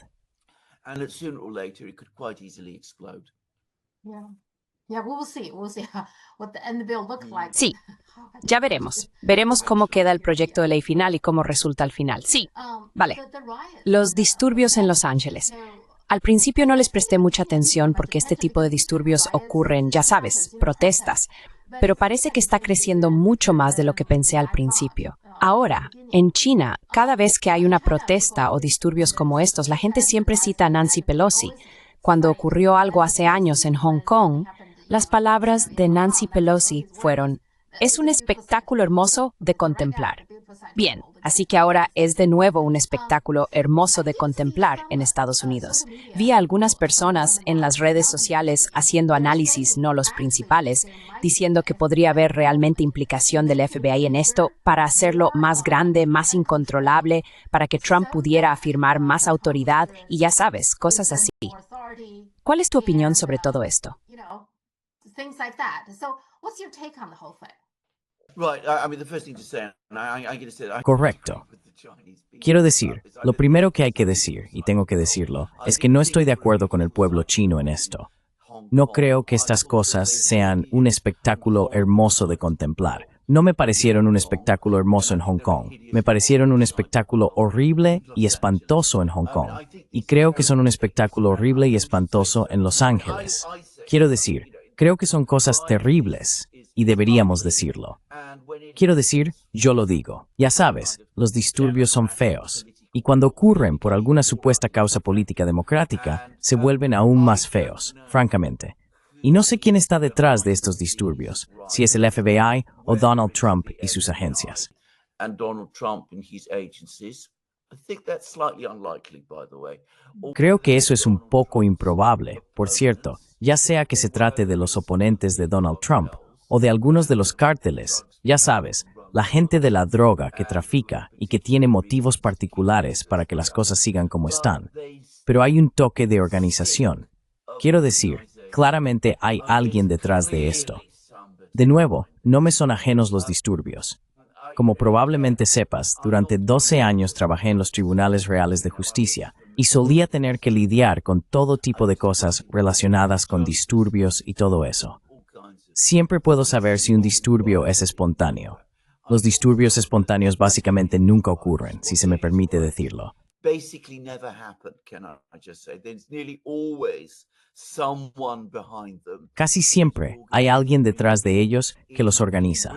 [SPEAKER 2] Sí, ya veremos. Veremos cómo queda el proyecto de ley final y cómo resulta al final. Sí, vale. Los disturbios en Los Ángeles. Al principio no les presté mucha atención porque este tipo de disturbios ocurren, ya sabes, protestas. Pero parece que está creciendo mucho más de lo que pensé al principio. Ahora, en China, cada vez que hay una protesta o disturbios como estos, la gente siempre cita a Nancy Pelosi. Cuando ocurrió algo hace años en Hong Kong, las palabras de Nancy Pelosi fueron, es un espectáculo hermoso de contemplar. Bien, así que ahora es de nuevo un espectáculo hermoso de contemplar en Estados Unidos. Vi a algunas personas en las redes sociales haciendo análisis, no los principales, diciendo que podría haber realmente implicación del FBI en esto para hacerlo más grande, más incontrolable, para que Trump pudiera afirmar más autoridad y ya sabes, cosas así. ¿Cuál es tu opinión sobre todo esto?
[SPEAKER 3] Correcto. Quiero decir, lo primero que hay que decir, y tengo que decirlo, es que no estoy de acuerdo con el pueblo chino en esto. No creo que estas cosas sean un espectáculo hermoso de contemplar. No me parecieron un espectáculo hermoso en Hong Kong. Me parecieron un espectáculo horrible y espantoso en Hong Kong. Y creo que son un espectáculo horrible y espantoso en Los Ángeles. Quiero decir, creo que son cosas terribles y deberíamos decirlo. Quiero decir, yo lo digo. Ya sabes, los disturbios son feos. Y cuando ocurren por alguna supuesta causa política democrática, se vuelven aún más feos, francamente. Y no sé quién está detrás de estos disturbios, si es el FBI o Donald Trump y sus agencias. Creo que eso es un poco improbable, por cierto, ya sea que se trate de los oponentes de Donald Trump o de algunos de los cárteles, ya sabes, la gente de la droga que trafica y que tiene motivos particulares para que las cosas sigan como están. Pero hay un toque de organización. Quiero decir, claramente hay alguien detrás de esto. De nuevo, no me son ajenos los disturbios. Como probablemente sepas, durante 12 años trabajé en los tribunales reales de justicia y solía tener que lidiar con todo tipo de cosas relacionadas con disturbios y todo eso. Siempre puedo saber si un disturbio es espontáneo. Los disturbios espontáneos básicamente nunca ocurren, si se me permite decirlo. Casi siempre hay alguien detrás de ellos que los organiza.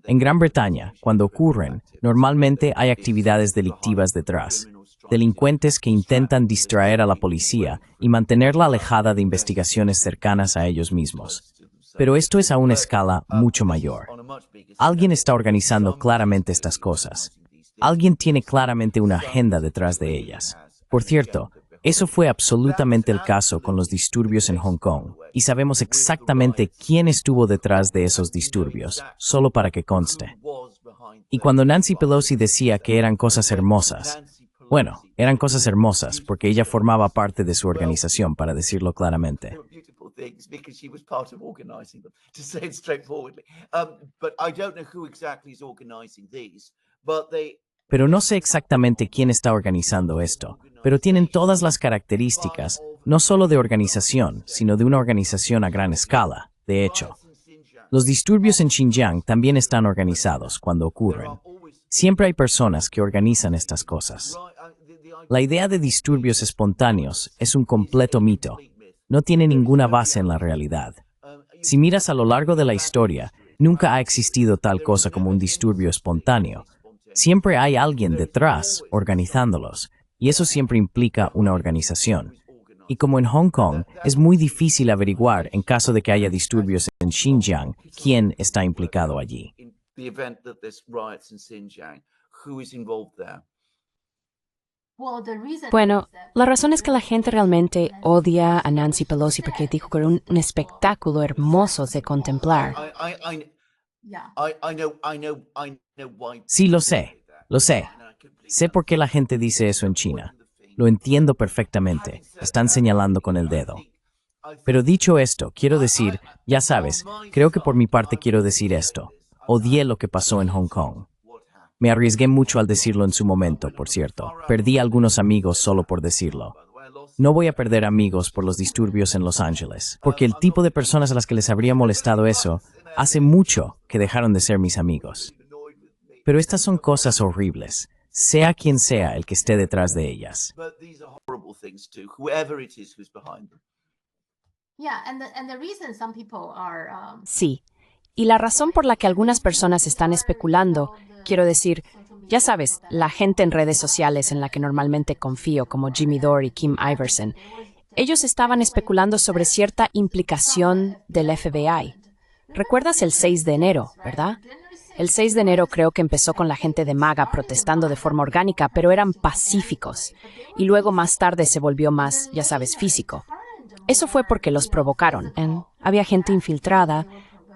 [SPEAKER 3] En Gran Bretaña, cuando ocurren, normalmente hay actividades delictivas detrás. Delincuentes que intentan distraer a la policía y mantenerla alejada de investigaciones cercanas a ellos mismos. Pero esto es a una escala mucho mayor. Alguien está organizando claramente estas cosas. Alguien tiene claramente una agenda detrás de ellas. Por cierto, eso fue absolutamente el caso con los disturbios en Hong Kong, y sabemos exactamente quién estuvo detrás de esos disturbios, solo para que conste. Y cuando Nancy Pelosi decía que eran cosas hermosas, bueno, eran cosas hermosas porque ella formaba parte de su organización, para decirlo claramente. Pero no sé exactamente quién está organizando esto, pero tienen todas las características, no solo de organización, sino de una organización a gran escala, de hecho. Los disturbios en Xinjiang también están organizados cuando ocurren. Siempre hay personas que organizan estas cosas. La idea de disturbios espontáneos es un completo mito. No tiene ninguna base en la realidad. Si miras a lo largo de la historia, nunca ha existido tal cosa como un disturbio espontáneo. Siempre hay alguien detrás organizándolos. y eso siempre implica una organización. Y como en Hong Kong, es muy difícil averiguar, en caso de que haya disturbios en Xinjiang, quién está implicado allí.
[SPEAKER 2] Bueno, la razón es que la gente realmente odia a Nancy Pelosi porque dijo que era un espectáculo hermoso de contemplar.
[SPEAKER 3] Sí, lo sé. Sé por qué la gente dice eso en China. Lo entiendo perfectamente. Están señalando con el dedo. Pero dicho esto, quiero decir, ya sabes, creo que por mi parte quiero decir esto. Odié lo que pasó en Hong Kong. Me arriesgué mucho al decirlo en su momento, por cierto. Perdí algunos amigos solo por decirlo. No voy a perder amigos por los disturbios en Los Ángeles, porque el tipo de personas a las que les habría molestado eso, hace mucho que dejaron de ser mis amigos. Pero estas son cosas horribles, sea quien sea el que esté detrás de ellas.
[SPEAKER 2] Sí, y la razón por la que algunas personas están especulando, quiero decir, ya sabes, la gente en redes sociales en la que normalmente confío, como Jimmy Dore y Kim Iversen, ellos estaban especulando sobre cierta implicación del FBI. ¿Recuerdas el 6 de enero, verdad? El 6 de enero creo que empezó con la gente de MAGA protestando de forma orgánica, pero eran pacíficos. Y luego más tarde se volvió más, ya sabes, físico. Eso fue porque los provocaron. Había gente infiltrada,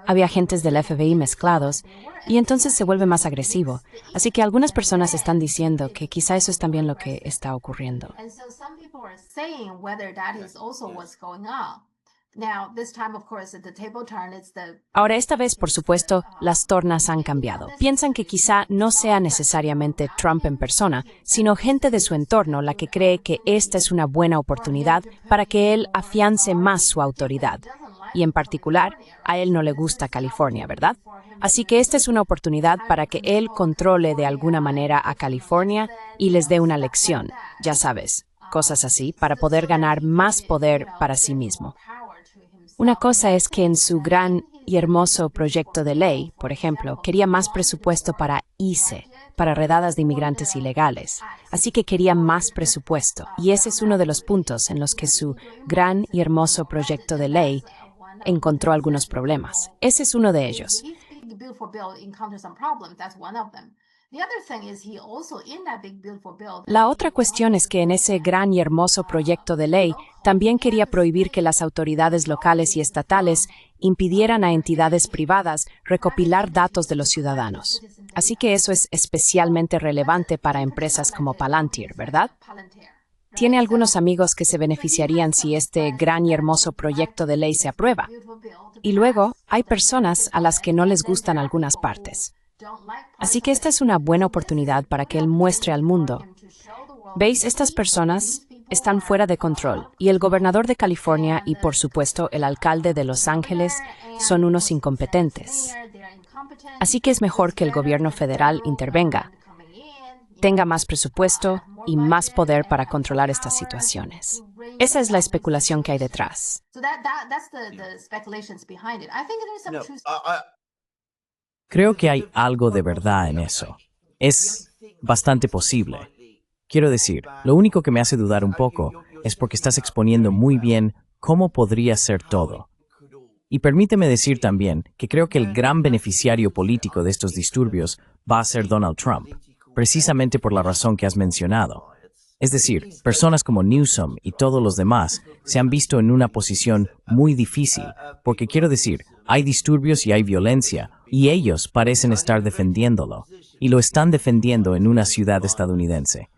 [SPEAKER 2] había agentes del FBI mezclados, y entonces se vuelve más agresivo. Así que algunas personas están diciendo que quizá eso es también lo que está ocurriendo. Ahora, esta vez, por supuesto, las tornas han cambiado. Piensan que quizá no sea necesariamente Trump en persona, sino gente de su entorno la que cree que esta es una buena oportunidad para que él afiance más su autoridad. Y en particular, a él no le gusta California, ¿verdad? Así que esta es una oportunidad para que él controle de alguna manera a California y les dé una lección, ya sabes, cosas así, para poder ganar más poder para sí mismo. Una cosa es que en su gran y hermoso proyecto de ley, por ejemplo, quería más presupuesto para ICE, para redadas de inmigrantes ilegales. Así que quería más presupuesto. Y ese es uno de los puntos en los que su gran y hermoso proyecto de ley encontró algunos problemas. Ese es uno de ellos. La otra cuestión es que en ese gran y hermoso proyecto de ley también quería prohibir que las autoridades locales y estatales impidieran a entidades privadas recopilar datos de los ciudadanos. Así que eso es especialmente relevante para empresas como Palantir, ¿verdad? Tiene algunos amigos que se beneficiarían si este gran y hermoso proyecto de ley se aprueba. Y luego hay personas a las que no les gustan algunas partes. Así que esta es una buena oportunidad para que él muestre al mundo. ¿Veis? Estas personas están fuera de control y el gobernador de California y, por supuesto, el alcalde de Los Ángeles son unos incompetentes. Así que es mejor que el gobierno federal intervenga, tenga más presupuesto y más poder para controlar estas situaciones. Esa es la especulación que hay detrás.
[SPEAKER 3] Creo que hay algo de verdad en eso. Es bastante posible. Quiero decir, lo único que me hace dudar un poco es porque estás exponiendo muy bien cómo podría ser todo. Y permíteme decir también que creo que el gran beneficiario político de estos disturbios va a ser Donald Trump, precisamente por la razón que has mencionado. Es decir, personas como Newsom y todos los demás se han visto en una posición muy difícil, porque quiero decir, hay disturbios y hay violencia, y ellos parecen estar defendiéndolo, y lo están defendiendo en una ciudad estadounidense.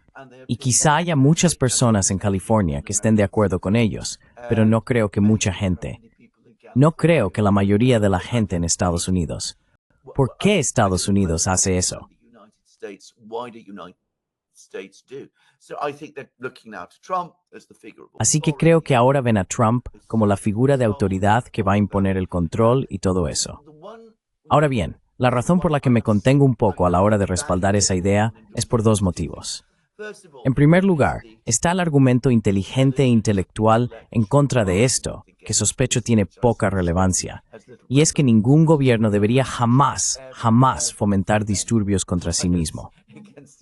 [SPEAKER 3] Y quizá haya muchas personas en California que estén de acuerdo con ellos, pero no creo que mucha gente. No creo que la mayoría de la gente en Estados Unidos. ¿Por qué Estados Unidos hace eso? Así que creo que ahora ven a Trump como la figura de autoridad que va a imponer el control y todo eso. Ahora bien, la razón por la que me contengo un poco a la hora de respaldar esa idea es por dos motivos. En primer lugar, está el argumento inteligente e intelectual en contra de esto, que sospecho tiene poca relevancia, y es que ningún gobierno debería jamás fomentar disturbios contra sí mismo.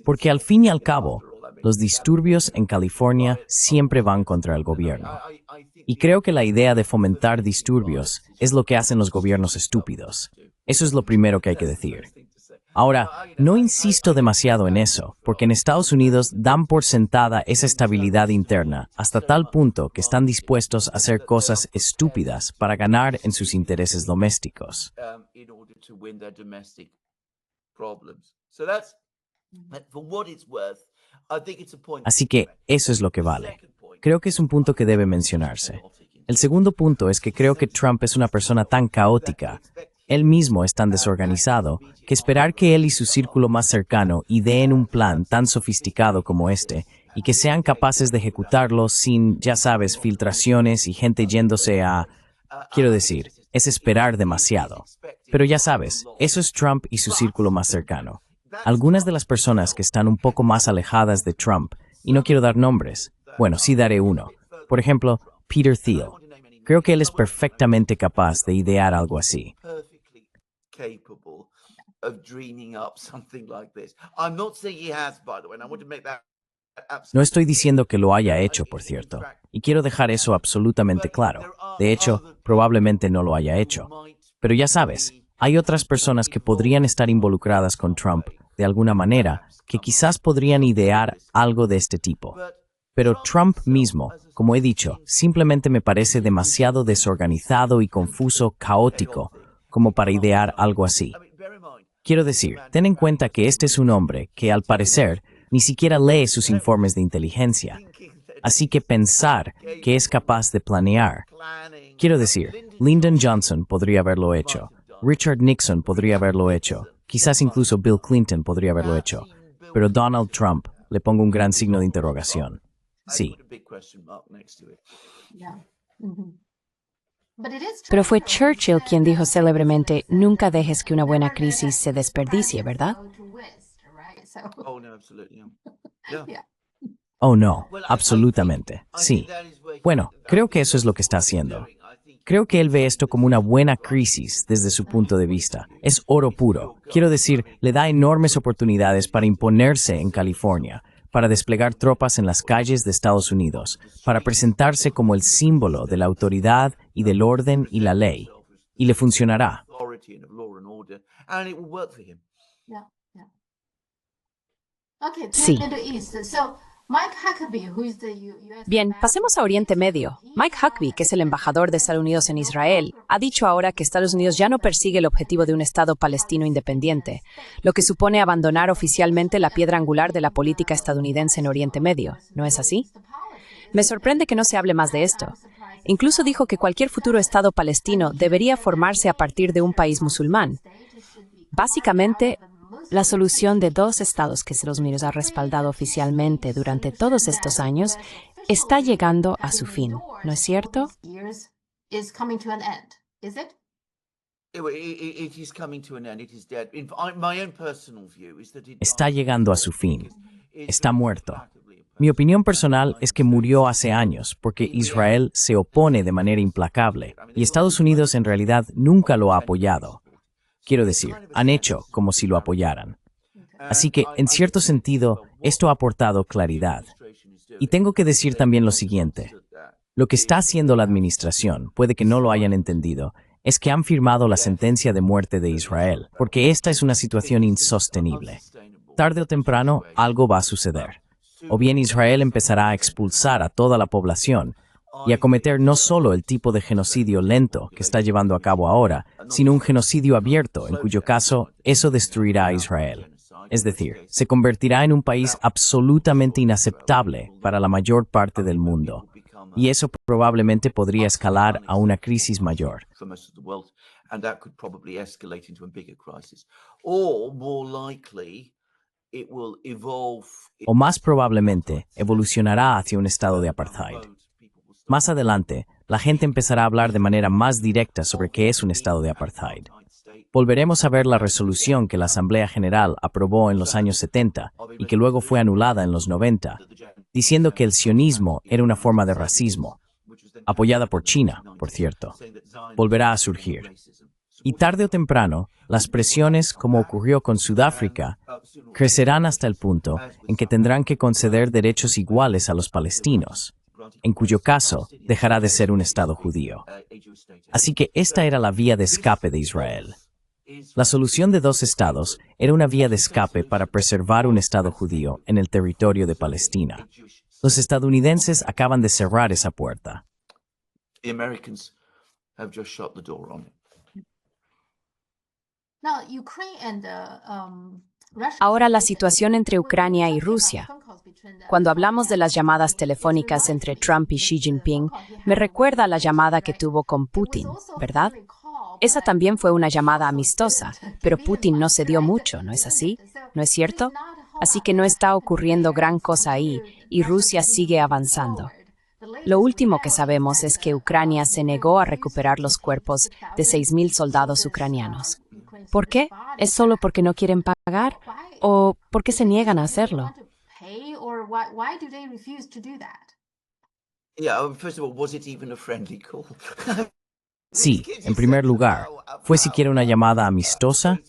[SPEAKER 3] Porque al fin y al cabo, Los disturbios en California siempre van contra el gobierno. Y creo que la idea de fomentar disturbios es lo que hacen los gobiernos estúpidos. Eso es lo primero que hay que decir. Ahora, no insisto demasiado en eso, porque en Estados Unidos dan por sentada esa estabilidad interna hasta tal punto que están dispuestos a hacer cosas estúpidas para ganar en sus intereses domésticos. Así que eso es lo que vale. Creo que es un punto que debe mencionarse. El segundo punto es que creo que Trump es una persona tan caótica. Él mismo es tan desorganizado que esperar que él y su círculo más cercano ideen un plan tan sofisticado como este y que sean capaces de ejecutarlo sin, ya sabes, filtraciones y gente yéndose a... Quiero decir, es esperar demasiado. Pero ya sabes, eso es Trump y su círculo más cercano. Algunas de las personas que están un poco más alejadas de Trump, y no quiero dar nombres, bueno, sí daré uno. Por ejemplo, Peter Thiel. Creo que él es perfectamente capaz de idear algo así. No estoy diciendo que lo haya hecho, por cierto, y quiero dejar eso absolutamente claro. De hecho, probablemente no lo haya hecho. Pero ya sabes, hay otras personas que podrían estar involucradas con Trump de alguna manera, que quizás podrían idear algo de este tipo. Pero Trump mismo, como he dicho, simplemente me parece demasiado desorganizado y confuso, caótico, como para idear algo así. Quiero decir, ten en cuenta que este es un hombre que, al parecer, ni siquiera lee sus informes de inteligencia. Así que pensar que es capaz de planear. Quiero decir, Lyndon Johnson podría haberlo hecho, Richard Nixon podría haberlo hecho, quizás incluso Bill Clinton podría haberlo hecho, pero Donald Trump, le pongo un gran signo de interrogación. Sí.
[SPEAKER 2] Pero fue Churchill quien dijo célebremente, nunca dejes que una buena crisis se desperdicie, ¿verdad?
[SPEAKER 3] Oh, no, absolutamente, sí. Bueno, creo que eso es lo que está haciendo. Creo que él ve esto como una buena crisis desde su punto de vista. Es oro puro. Quiero decir, le da enormes oportunidades para imponerse en California, para desplegar tropas en las calles de Estados Unidos, para presentarse como el símbolo de la autoridad y del orden y la ley. Y le funcionará.
[SPEAKER 2] Sí. Bien, pasemos a Oriente Medio. Mike Huckabee, que es el embajador de Estados Unidos en Israel, ha dicho ahora que Estados Unidos ya no persigue el objetivo de un Estado palestino independiente, lo que supone abandonar oficialmente la piedra angular de la política estadounidense en Oriente Medio. ¿No es así? Me sorprende que no se hable más de esto. Incluso dijo que cualquier futuro Estado palestino debería formarse a partir de un país musulmán. Básicamente, la solución de dos estados que Estados Unidos ha respaldado oficialmente durante todos estos años está llegando a su fin, ¿no es cierto?
[SPEAKER 3] Está llegando a su fin. Está muerto. Mi opinión personal es que murió hace años porque Israel se opone de manera implacable y Estados Unidos en realidad nunca lo ha apoyado. Quiero decir, han hecho como si lo apoyaran. Así que, en cierto sentido, esto ha aportado claridad. Y tengo que decir también lo siguiente. Lo que está haciendo la administración, puede que no lo hayan entendido, es que han firmado la sentencia de muerte de Israel, porque esta es una situación insostenible. Tarde o temprano, algo va a suceder. O bien Israel empezará a expulsar a toda la población, y a cometer no solo el tipo de genocidio lento que está llevando a cabo ahora, sino un genocidio abierto, en cuyo caso eso destruirá a Israel. Es decir, se convertirá en un país absolutamente inaceptable para la mayor parte del mundo. Y eso probablemente podría escalar a una crisis mayor. O más probablemente, evolucionará hacia un estado de apartheid. Más adelante, la gente empezará a hablar de manera más directa sobre qué es un estado de apartheid. Volveremos a ver la resolución que la Asamblea General aprobó en los años 70 y que luego fue anulada en los 90, diciendo que el sionismo era una forma de racismo, apoyada por China, por cierto. Volverá a surgir. Y tarde o temprano, las presiones, como ocurrió con Sudáfrica, crecerán hasta el punto en que tendrán que conceder derechos iguales a los palestinos, en cuyo caso dejará de ser un Estado judío. Así que esta era la vía de escape de Israel. La solución de dos estados era una vía de escape para preservar un Estado judío en el territorio de Palestina. Los estadounidenses acaban de cerrar esa puerta.
[SPEAKER 4] The Americans have just shut the door on it.
[SPEAKER 1] Now, Ukraine and Russia.
[SPEAKER 2] Ahora la situación entre Ucrania y Rusia. Cuando hablamos de las llamadas telefónicas entre Trump y Xi Jinping, me recuerda a la llamada que tuvo con Putin, ¿verdad? Esa también fue una llamada amistosa, pero Putin no cedió mucho, ¿no es así? ¿No es cierto? Así que no está ocurriendo gran cosa ahí, y Rusia sigue avanzando. Lo último que sabemos es que Ucrania se negó a recuperar los cuerpos de 6.000 soldados ucranianos. ¿Por qué? ¿Es solo porque no quieren pagar? ¿O porque se niegan a hacerlo?
[SPEAKER 4] Yeah, first of all, was it even a friendly call?
[SPEAKER 3] Sí, en primer lugar, ¿fue siquiera una llamada amistosa?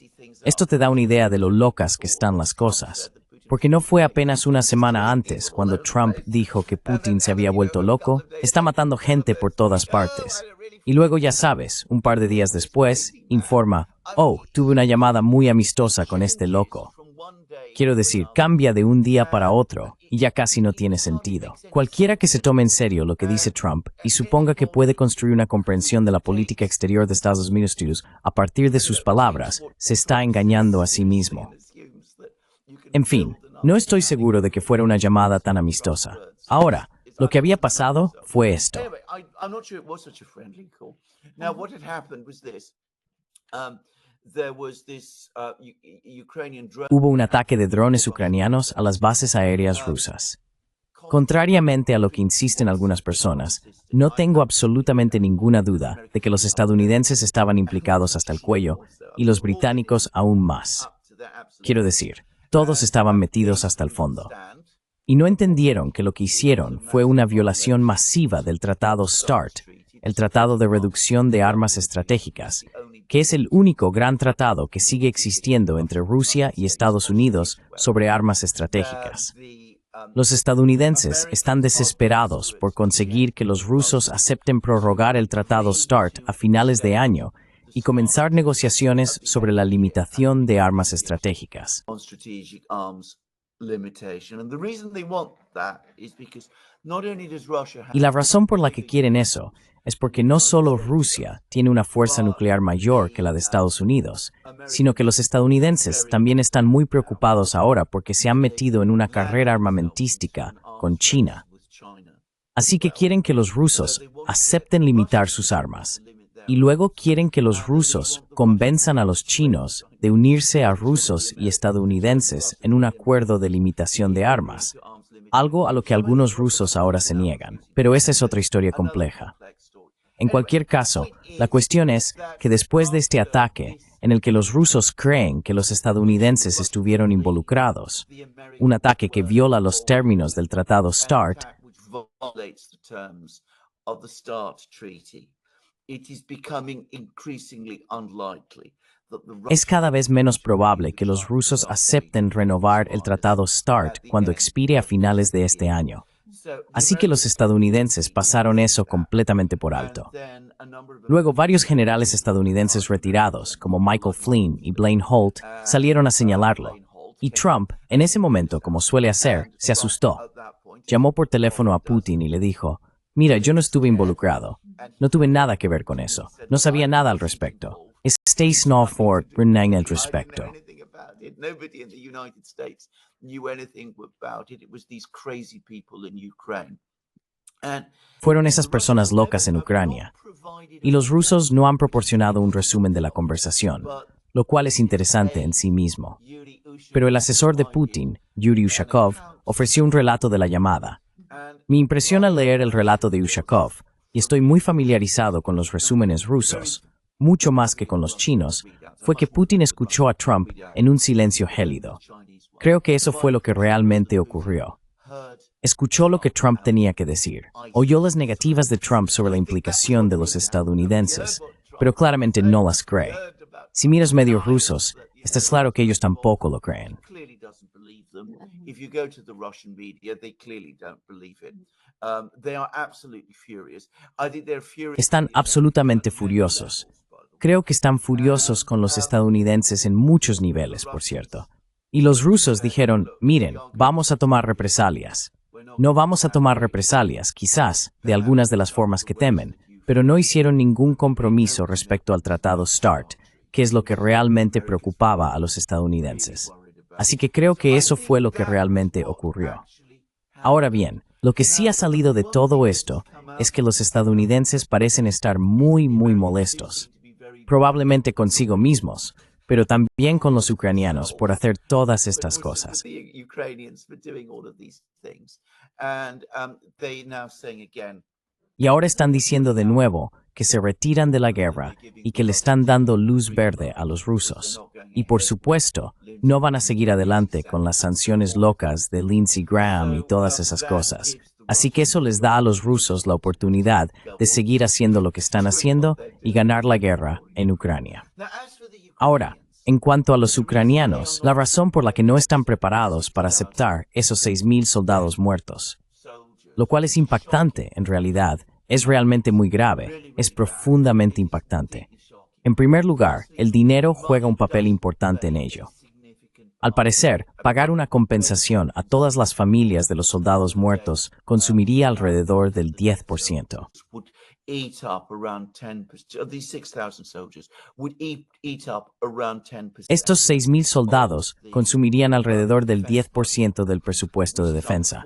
[SPEAKER 3] Esto te da una idea de lo locas que están las cosas. Porque no fue apenas una semana antes cuando Trump dijo que Putin se había vuelto loco, está matando gente por todas partes. Y luego, ya sabes, un par de días después, informa, oh, tuve una llamada muy amistosa con este loco. Quiero decir, cambia de un día para otro y ya casi no tiene sentido. Cualquiera que se tome en serio lo que dice Trump y suponga que puede construir una comprensión de la política exterior de Estados Unidos a partir de sus palabras, se está engañando a sí mismo. En fin, no estoy seguro de que fuera una llamada tan amistosa. Ahora, lo que había pasado fue esto. Hubo un ataque de drones ucranianos a las bases aéreas rusas. Contrariamente a lo que insisten algunas personas, no tengo absolutamente ninguna duda de que los estadounidenses estaban implicados hasta el cuello y los británicos aún más. Quiero decir, todos estaban metidos hasta el fondo. Y no entendieron que lo que hicieron fue una violación masiva del Tratado START, el Tratado de Reducción de Armas Estratégicas, que es el único gran tratado que sigue existiendo entre Rusia y Estados Unidos sobre armas estratégicas. Los estadounidenses están desesperados por conseguir que los rusos acepten prorrogar el Tratado START a finales de año y comenzar negociaciones sobre la limitación de armas estratégicas. Y la razón por la que quieren eso es porque no solo Rusia tiene una fuerza nuclear mayor que la de Estados Unidos, sino que los estadounidenses también están muy preocupados ahora porque se han metido en una carrera armamentística con China. Así que quieren que los rusos acepten limitar sus armas. Y luego quieren que los rusos convenzan a los chinos de unirse a rusos y estadounidenses en un acuerdo de limitación de armas, algo a lo que algunos rusos ahora se niegan. Pero esa es otra historia compleja. En cualquier caso, la cuestión es que después de este ataque, en el que los rusos creen que los entadounidenses estuvieron involucrados, un ataque que viola los términos del Tratado START, es cada vez menos probable que los rusos acepten renovar el Tratado START cuando expire a finales de este año. Así que los estadounidenses pasaron eso completamente por alto. Luego, varios generales estadounidenses retirados, como Michael Flynn y Blaine Holt, salieron a señalarlo. Y Trump, en ese momento, como suele hacer, se asustó. Llamó por teléfono a Putin y le dijo, mira, yo no estuve involucrado. No tuve nada que ver con eso. No sabía nada al respecto. Stay small for reneging al respecto.
[SPEAKER 4] Nobody in the United States knew anything about it. It was these crazy people in Ukraine.
[SPEAKER 3] Fueron esas personas locas en Ucrania. Y los rusos no han proporcionado un resumen de la conversación, lo cual es interesante en sí mismo. Pero el asesor de Putin, Yuri Ushakov, ofreció un relato de la llamada. Me impresiona leer el relato de Ushakov, y estoy muy familiarizado con los resúmenes rusos, mucho más que con los chinos, fue que Putin escuchó a Trump en un silencio gélido. Creo que eso fue lo que realmente ocurrió. Escuchó lo que Trump tenía que decir, oyó las negativas de Trump sobre la implicación de los estadounidenses, pero claramente no las cree. Si miras medios rusos, está claro que ellos tampoco lo creen.
[SPEAKER 4] Clearly doesn't believe them. If you go to the Russian media, they clearly don't believe it. They are absolutely furious. I think they're furious.
[SPEAKER 3] Están absolutamente furiosos. Creo que están furiosos con los estadounidenses en muchos niveles, por cierto. Y los rusos dijeron, miren, vamos a tomar represalias. No vamos a tomar represalias, quizás, de algunas de las formas que temen, pero no hicieron ningún compromiso respecto al Tratado START, que es lo que realmente preocupaba a los estadounidenses. Así que creo que eso fue lo que realmente ocurrió. Ahora bien, lo que sí ha salido de todo esto es que los estadounidenses parecen estar muy molestos. Probablemente consigo mismos, pero también con los ucranianos por hacer todas estas cosas. Y ahora están diciendo de nuevo que se retiran de la guerra y que le están dando luz verde a los rusos. Y por supuesto, no van a seguir adelante con las sanciones locas de Lindsey Graham y todas esas cosas. Así que eso les da a los rusos la oportunidad de seguir haciendo lo que están haciendo y ganar la guerra en Ucrania. Ahora, en cuanto a los ucranianos, la razón por la que no están preparados para aceptar esos 6,000 soldados muertos, lo cual es impactante en realidad, es realmente muy grave, es profundamente impactante. En primer lugar, el dinero juega un papel importante en ello. Al parecer, pagar una compensación a todas las familias de los soldados muertos consumiría alrededor del 10%. Estos 6,000 soldados consumirían alrededor del 10% del presupuesto de defensa,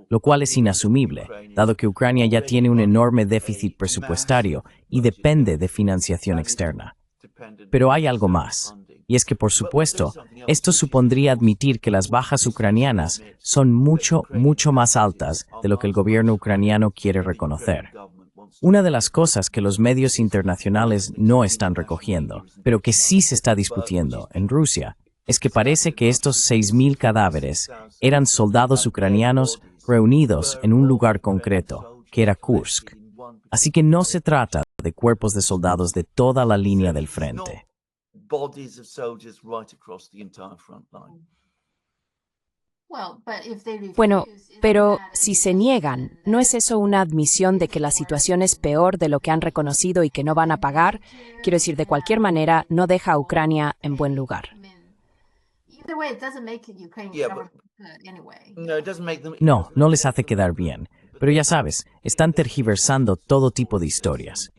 [SPEAKER 3] lo cual es inasumible, dado que Ucrania ya tiene un enorme déficit presupuestario y depende de financiación externa. Pero hay algo más, y es que, por supuesto, esto supondría admitir que las bajas ucranianas son mucho más altas de lo que el gobierno ucraniano quiere reconocer. Una de las cosas que los medios internacionales no están recogiendo, pero que sí se está discutiendo en Rusia, es que parece que estos 6,000 cadáveres eran soldados ucranianos reunidos en un lugar concreto, que era Kursk. Así que no se trata de cuerpos de soldados de toda la línea del frente.
[SPEAKER 2] Bueno, pero si se niegan, ¿no es eso una admisión de que la situación es peor de lo que han reconocido y que no van a pagar? Quiero decir, de cualquier manera, no deja a Ucrania en buen lugar.
[SPEAKER 3] No les hace quedar bien. Pero ya sabes, están tergiversando todo tipo de historias.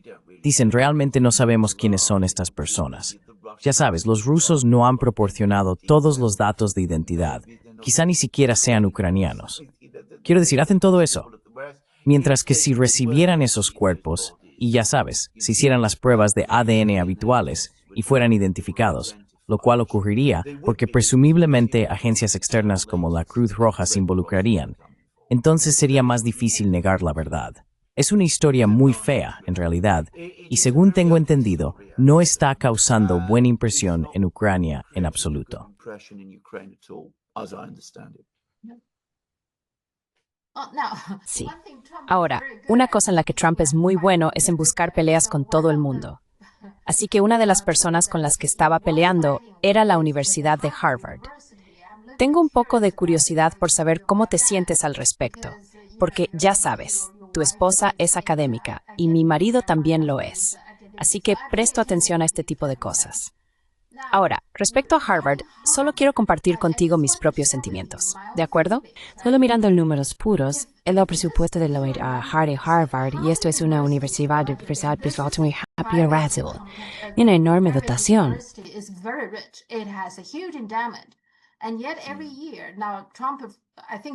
[SPEAKER 3] Dicen, realmente no sabemos quiénes son estas personas. Ya sabes, los rusos no han proporcionado todos los datos de identidad. Quizá ni siquiera sean ucranianos. Quiero decir, hacen todo eso. Mientras que si recibieran esos cuerpos, y ya sabes, si hicieran las pruebas de ADN habituales y fueran identificados, lo cual ocurriría porque presumiblemente agencias externas como la Cruz Roja se involucrarían, entonces sería más difícil negar la verdad. Es una historia muy fea, en realidad, y según tengo entendido, no está causando buena impresión en Ucrania en absoluto.
[SPEAKER 2] Sí. Ahora, una cosa en la que Trump es muy bueno es en buscar peleas con todo el mundo. Así que una de las personas con las que estaba peleando era la Universidad de Harvard. Tengo un poco de curiosidad por saber cómo te sientes al respecto, porque ya sabes, tu esposa es académica y mi marido también lo es. Así que presto atención a este tipo de cosas. Ahora, respecto a Harvard, solo quiero compartir contigo mis propios sentimientos, ¿de acuerdo? Solo mirando números puros, el presupuesto de la Harvard, y esto es una universidad privada muy rápida, tiene enorme dotación.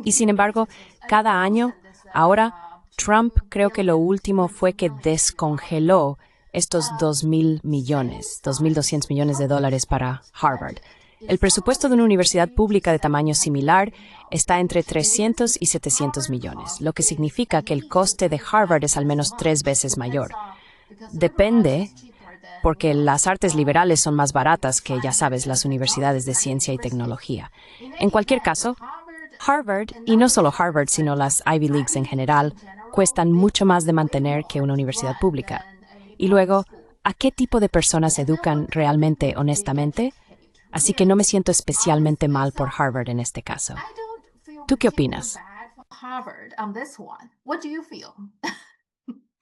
[SPEAKER 2] Y sin embargo, cada año, ahora, Trump creo que lo último fue que descongeló estos 2,000 millones, 2,200 millones de dólares para Harvard. El presupuesto de una universidad pública de tamaño similar está entre 300 y 700 millones, lo que significa que el coste de Harvard es al menos 3 veces mayor. Depende, porque las artes liberales son más baratas que, ya sabes, las universidades de ciencia y tecnología. En cualquier caso, Harvard, y no solo Harvard, sino las Ivy Leagues en general, cuestan mucho más de mantener que una universidad pública. Y luego, ¿A qué tipo de personas educan realmente, honestamente? Así que no me siento especialmente mal por Harvard en este caso. ¿Tú qué opinas?
[SPEAKER 1] Harvard on this one. What do you feel?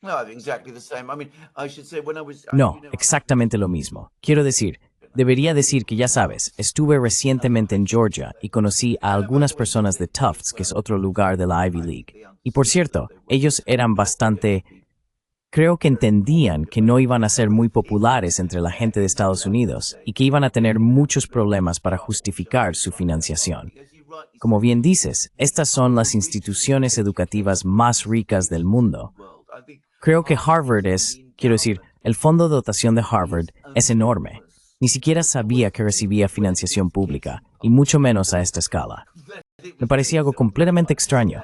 [SPEAKER 4] No, I think exactly the same. I mean, I should say when I was.
[SPEAKER 3] No, exactamente lo mismo. Quiero decir, debería decir que ya sabes, estuve recientemente en Georgia y conocí a algunas personas de Tufts, que es otro lugar de la Ivy League. Y por cierto, ellos eran bastante... Creo que entendían que no iban a ser muy populares entre la gente de Estados Unidos y que iban a tener muchos problemas para justificar su financiación. Como bien dices, estas son las instituciones educativas más ricas del mundo. Creo que Harvard quiero decir, el fondo de dotación de Harvard es enorme. Ni siquiera sabía que recibía financiación pública, y mucho menos a esta escala. Me parecía algo completamente extraño.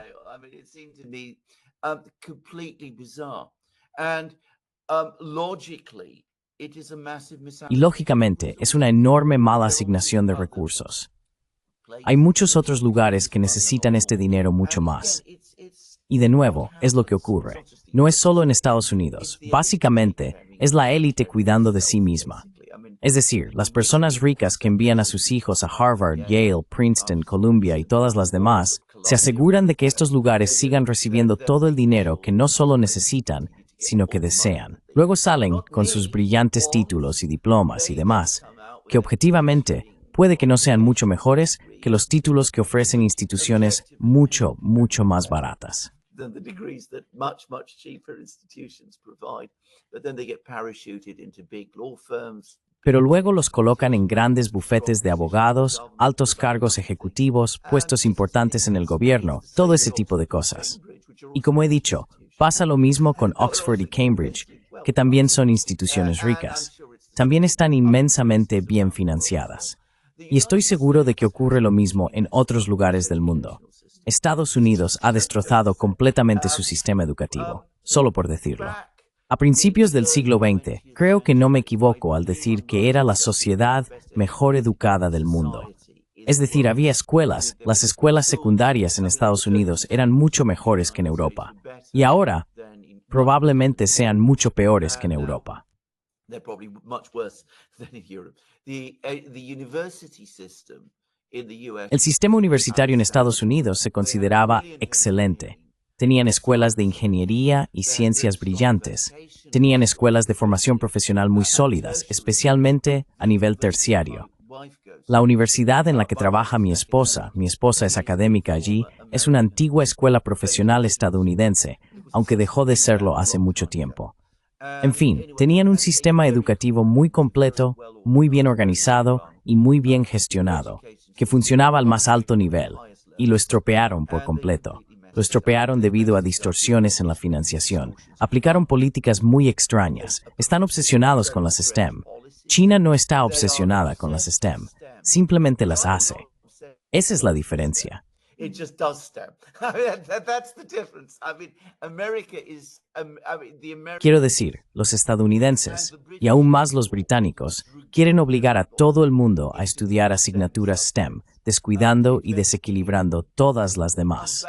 [SPEAKER 3] Y lógicamente, es una enorme mala asignación de recursos. Hay muchos otros lugares que necesitan este dinero mucho más. Y de nuevo, es lo que ocurre. No es solo en Estados Unidos. Básicamente, es la élite cuidando de sí misma. Es decir, las personas ricas que envían a sus hijos a Harvard, Yale, Princeton, Columbia y todas las demás, se aseguran de que estos lugares sigan recibiendo todo el dinero que no solo necesitan, sino que desean. Luego salen con sus brillantes títulos y diplomas y demás, que objetivamente puede que no sean mucho mejores que los títulos que ofrecen instituciones mucho, mucho más baratas. Pero luego los colocan en grandes bufetes de abogados, altos cargos ejecutivos, puestos importantes en el gobierno, todo ese tipo de cosas. Y como he dicho, pasa lo mismo con Oxford y Cambridge, que también son instituciones ricas. También están inmensamente bien financiadas. Y estoy seguro de que ocurre lo mismo en otros lugares del mundo. Estados Unidos ha destrozado completamente su sistema educativo, solo por decirlo. A principios del siglo XX, creo que no me equivoco al decir que era la sociedad mejor educada del mundo. Es decir, había escuelas, las escuelas secundarias en Estados Unidos eran mucho mejores que en Europa. Y ahora, probablemente sean mucho peores que en Europa. El sistema universitario en Estados Unidos se consideraba excelente. Tenían escuelas de ingeniería y ciencias brillantes. Tenían escuelas de formación profesional muy sólidas, especialmente a nivel terciario. La universidad en la que trabaja mi esposa es académica allí, es una antigua escuela profesional estadounidense, aunque dejó de serlo hace mucho tiempo. En fin, tenían un sistema educativo muy completo, muy bien organizado y muy bien gestionado, que funcionaba al más alto nivel, y lo estropearon por completo. Lo estropearon debido a distorsiones en la financiación. Aplicaron políticas muy extrañas. Están obsesionados con las STEM. China no está obsesionada con las STEM. Simplemente las hace. Esa es la diferencia. Quiero decir, los estadounidenses, y aún más los británicos, quieren obligar a todo el mundo a estudiar asignaturas STEM, descuidando y desequilibrando todas las demás.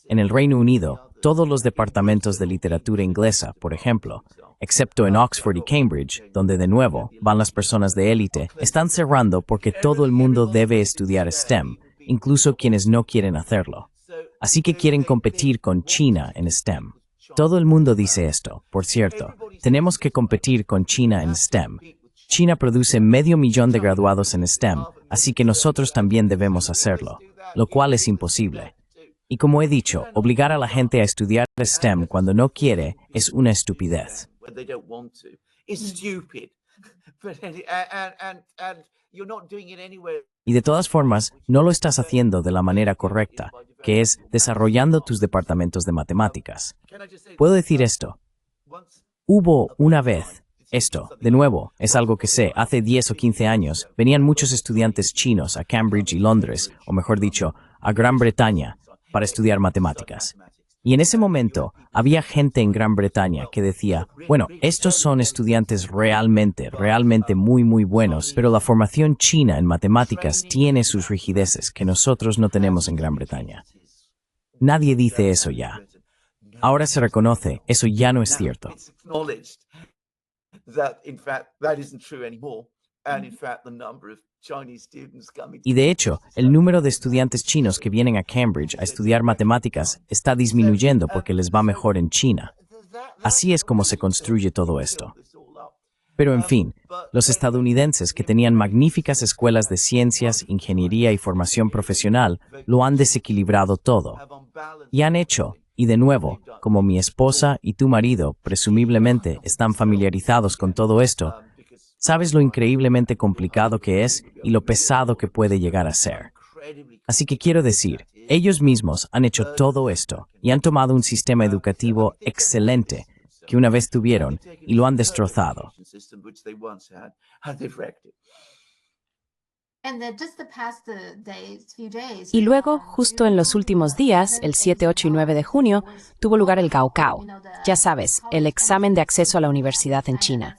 [SPEAKER 3] En el Reino Unido, todos los departamentos de literatura inglesa, por ejemplo, excepto en Oxford y Cambridge, donde de nuevo van las personas de élite, están cerrando porque todo el mundo debe estudiar STEM, incluso quienes no quieren hacerlo. Así que quieren competir con China en STEM. Todo el mundo dice esto, por cierto. Tenemos que competir con China en STEM. China produce 500,000 de graduados en STEM, así que nosotros también debemos hacerlo, lo cual es imposible. Y como he dicho, obligar a la gente a estudiar STEM cuando no quiere es una estupidez. Y de todas formas, no lo estás haciendo de la manera correcta, que es desarrollando tus departamentos de matemáticas. ¿Puedo decir esto? Hubo una vez, esto, de nuevo, es algo que sé, hace 10 o 15 años, venían muchos estudiantes chinos a Cambridge y Londres, o mejor dicho, a Gran Bretaña, para estudiar matemáticas. Y en ese momento, había gente en Gran Bretaña que decía, bueno, estos son estudiantes realmente muy, muy buenos, pero la formación china en matemáticas tiene sus rigideces que nosotros no tenemos en Gran Bretaña. Nadie dice eso ya. Ahora se reconoce, eso ya no es cierto.
[SPEAKER 4] that in fact that isn't true anymore. And in fact, the number of Chinese students coming
[SPEAKER 3] Y de hecho, el número de estudiantes chinos que vienen a Cambridge a estudiar matemáticas está disminuyendo porque les va mejor en China. Así es como se construye todo esto. Pero en fin, los estadounidenses que tenían magníficas escuelas de ciencias, ingeniería y formación profesional lo han desequilibrado todo. Y han hecho, y de nuevo, como mi esposa y tu marido presumiblemente están familiarizados con todo esto, sabes lo increíblemente complicado que es y lo pesado que puede llegar a ser. Así que quiero decir, ellos mismos han hecho todo esto y han tomado un sistema educativo excelente que una vez tuvieron y lo han destrozado.
[SPEAKER 2] Y luego, justo en los últimos días, el 7, 8 y 9 de junio, tuvo lugar el Gaokao. Ya sabes, el examen de acceso a la universidad en China.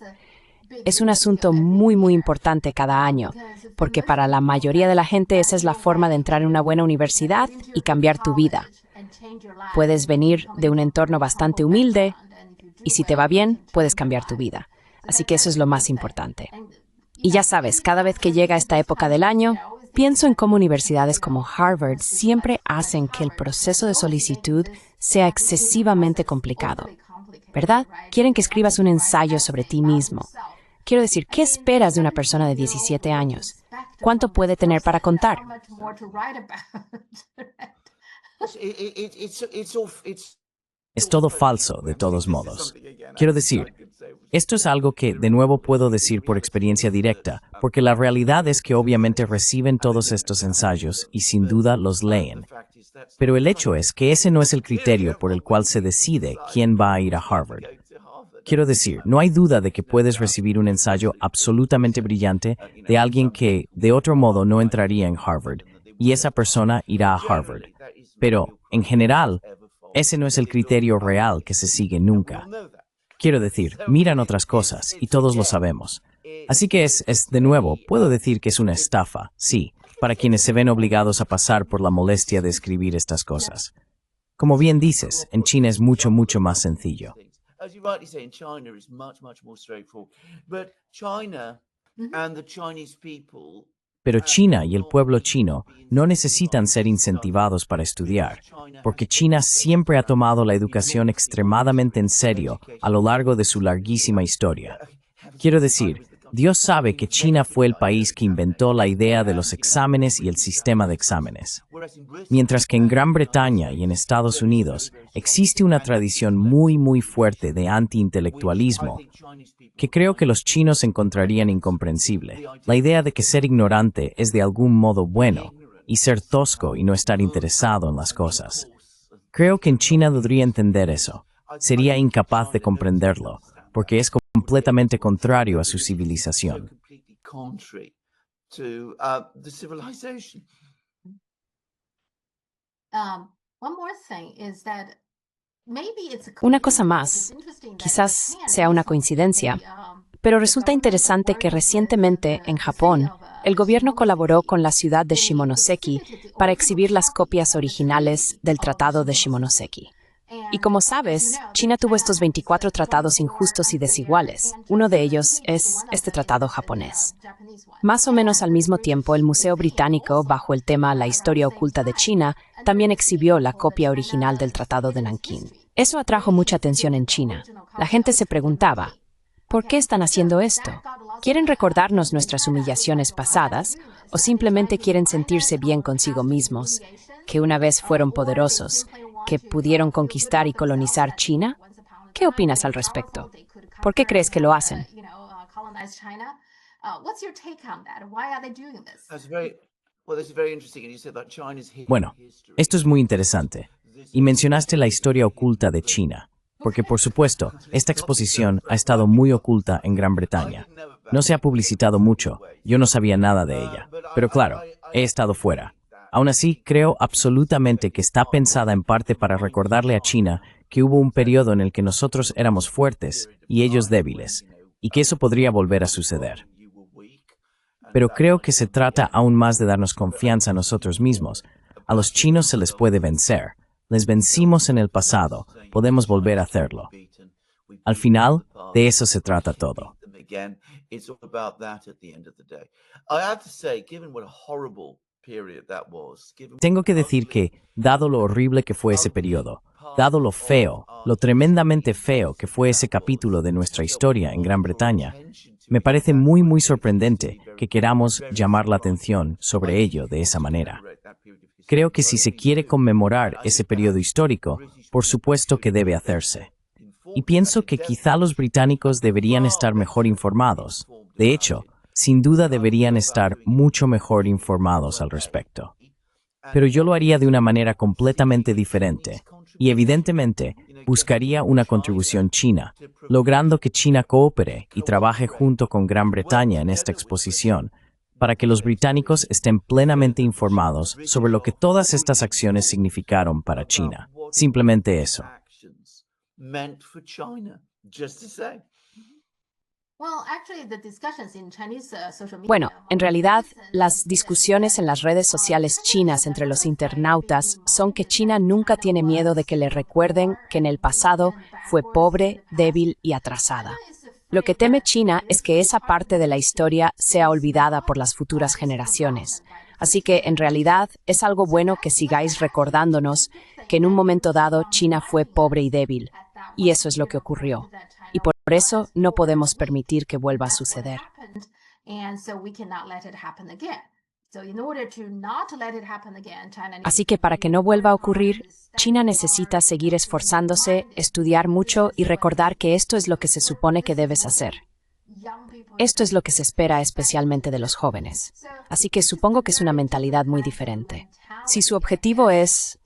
[SPEAKER 2] Es un asunto muy, muy importante cada año, porque para la mayoría de la gente esa es la forma de entrar en una buena universidad y cambiar tu vida. Puedes venir de un entorno bastante humilde y si te va bien, puedes cambiar tu vida. Así que eso es lo más importante. Y ya sabes, cada vez que llega esta época del año, pienso en cómo universidades como Harvard siempre hacen que el proceso de solicitud sea excesivamente complicado. ¿Verdad? Quieren que escribas un ensayo sobre ti mismo. Quiero decir, ¿qué esperas de una persona de 17 años? ¿Cuánto puede tener para contar?
[SPEAKER 3] Es todo falso, de todos modos. Quiero decir, esto es algo que, de nuevo, puedo decir por experiencia directa, porque la realidad es que obviamente reciben todos estos ensayos y sin duda los leen. Pero el hecho es que ese no es el criterio por el cual se decide quién va a ir a Harvard. Quiero decir, no hay duda de que puedes recibir un ensayo absolutamente brillante de alguien que, de otro modo, no entraría en Harvard, y esa persona irá a Harvard. Pero, en general, ese no es el criterio real que se sigue nunca. Quiero decir, miran otras cosas, y todos lo sabemos. Así que de nuevo, puedo decir que es una estafa, sí, para quienes se ven obligados a pasar por la molestia de escribir estas cosas. Como bien dices, en China es mucho, mucho más sencillo.
[SPEAKER 4] As you rightly say, in China is much more straightforward. But China and the Chinese people.
[SPEAKER 3] Pero China y el pueblo chino no necesitan ser incentivados para estudiar, porque China siempre ha tomado la educación extremadamente en serio a lo largo de su larguísima historia. Quiero decir, Dios sabe que China fue el país que inventó la idea de los exámenes y el sistema de exámenes. Mientras que en Gran Bretaña y en Estados Unidos existe una tradición muy, muy fuerte de anti-intelectualismo que creo que los chinos encontrarían incomprensible. La idea de que ser ignorante es de algún modo bueno y ser tosco y no estar interesado en las cosas. Creo que en China podría entender eso. Sería incapaz de comprenderlo, porque es completamente contrario a su civilización.
[SPEAKER 2] Una cosa más, quizás sea una coincidencia, pero resulta interesante que recientemente, en Japón, el gobierno colaboró con la ciudad de Shimonoseki para exhibir las copias originales del Tratado de Shimonoseki. Y como sabes, China tuvo estos 24 tratados injustos y desiguales. Uno de ellos es este tratado japonés. Más o menos al mismo tiempo, el Museo Británico, bajo el tema La historia oculta de China, también exhibió la copia original del Tratado de Nankín. Eso atrajo mucha atención en China. La gente se preguntaba, ¿por qué están haciendo esto? ¿Quieren recordarnos nuestras humillaciones pasadas o simplemente quieren sentirse bien consigo mismos, que una vez fueron poderosos, que pudieron conquistar y colonizar China? ¿Qué opinas al respecto? ¿Por qué crees que lo hacen?
[SPEAKER 3] Bueno, esto es muy interesante. Y mencionaste la historia oculta de China, porque por supuesto, esta exposición ha estado muy oculta en Gran Bretaña. No se ha publicitado mucho, yo no sabía nada de ella. Pero claro, he estado fuera. Aún así, creo absolutamente que está pensada en parte para recordarle a China que hubo un periodo en el que nosotros éramos fuertes y ellos débiles, y que eso podría volver a suceder. Pero creo que se trata aún más de darnos confianza a nosotros mismos. A los chinos se les puede vencer. Les vencimos en el pasado, podemos volver a hacerlo. Al final, de eso se trata todo.
[SPEAKER 4] Again, it's all about that at the end of the day. I have to say, given what a horrible period that was,
[SPEAKER 3] Tengo que decir que, dado lo horrible que fue ese periodo, dado lo feo, lo tremendamente feo que fue ese capítulo de nuestra historia en Gran Bretaña, me parece muy sorprendente que queramos llamar la atención sobre ello de esa manera. Creo que si se quiere conmemorar ese periodo histórico, por supuesto que debe hacerse. Y pienso que quizá los británicos deberían estar mejor informados. De hecho, sin duda deberían estar mucho mejor informados al respecto. Pero yo lo haría de una manera completamente diferente, y evidentemente buscaría una contribución china, logrando que China coopere y trabaje junto con Gran Bretaña en esta exposición, para que los británicos estén plenamente informados sobre lo que todas estas acciones significaron para China. Simplemente eso.
[SPEAKER 2] Bueno, en realidad, las discusiones en las redes sociales chinas entre los internautas son que China nunca tiene miedo de que le recuerden que en el pasado fue pobre, débil y atrasada. Lo que teme China es que esa parte de la historia sea olvidada por las futuras generaciones. Así que, en realidad, es algo bueno que sigáis recordándonos que en un momento dado China fue pobre y débil. Y eso es lo que ocurrió. Y por eso no podemos permitir que vuelva a suceder. Así que para que no vuelva a ocurrir, China necesita seguir esforzándose, estudiar mucho y recordar que esto es lo que se supone que debes hacer. Esto es lo que se espera especialmente de los jóvenes. Así que supongo que es una mentalidad muy diferente. Si su objetivo es...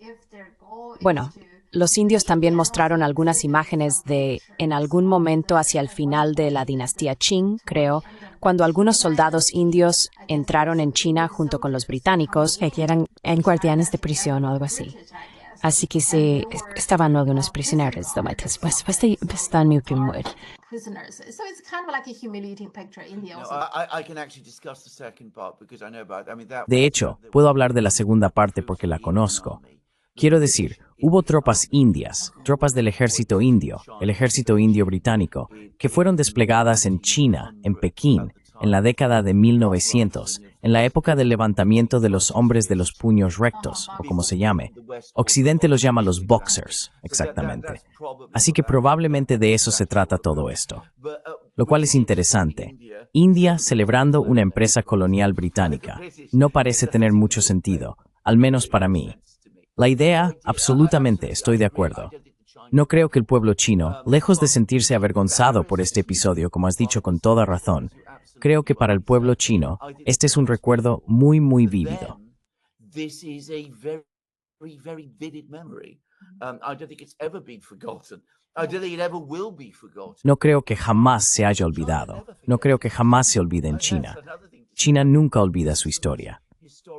[SPEAKER 2] Bueno, los indios también mostraron algunas imágenes de, en algún momento hacia el final de la dinastía Qing, creo, cuando algunos soldados indios entraron en China junto con los británicos, que eran guardianes de prisión o algo así. Así que sí, estaban algunos prisioneros, están muy primor.
[SPEAKER 3] De hecho, puedo hablar de la segunda parte porque la conozco. Quiero decir, hubo tropas indias, tropas del ejército indio, el ejército indio británico, que fueron desplegadas en China, en Pekín, en la década de 1900, en la época del levantamiento de los hombres de los puños rectos, o como se llame. Occidente los llama los boxers, exactamente. Así que probablemente de eso se trata todo esto. Lo cual es interesante. India celebrando una empresa colonial británica. No parece tener mucho sentido, al menos para mí. La idea, absolutamente, estoy de acuerdo. No creo que el pueblo chino, lejos de sentirse avergonzado por este episodio, como has dicho con toda razón, creo que para el pueblo chino, este es un recuerdo muy vívido. No creo que jamás se haya olvidado. No creo que jamás se olvide en China. China nunca olvida su historia.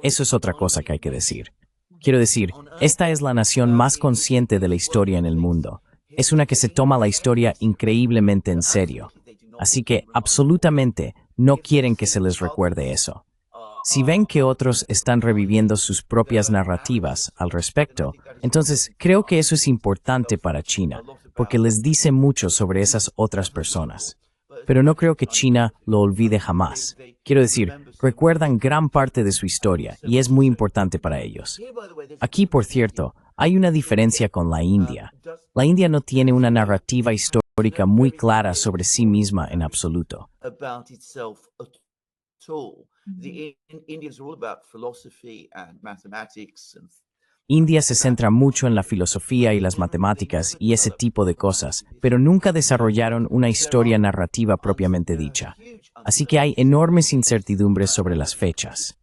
[SPEAKER 3] Eso es otra cosa que hay que decir. Quiero decir, esta es la nación más consciente de la historia en el mundo. Es una que se toma la historia increíblemente en serio. Así que, absolutamente, no quieren que se les recuerde eso. Si ven que otros están reviviendo sus propias narrativas al respecto, entonces creo que eso es importante para China, porque les dice mucho sobre esas otras personas. Pero no creo que China lo olvide jamás. Quiero decir, recuerdan gran parte de su historia y es muy importante para ellos. Aquí, por cierto, hay una diferencia con la India. La India no tiene una narrativa histórica muy clara sobre sí misma en absoluto. India se centra mucho en la filosofía y las matemáticas y ese tipo de cosas, pero nunca desarrollaron una historia narrativa propiamente dicha. Así que hay enormes incertidumbres sobre las fechas.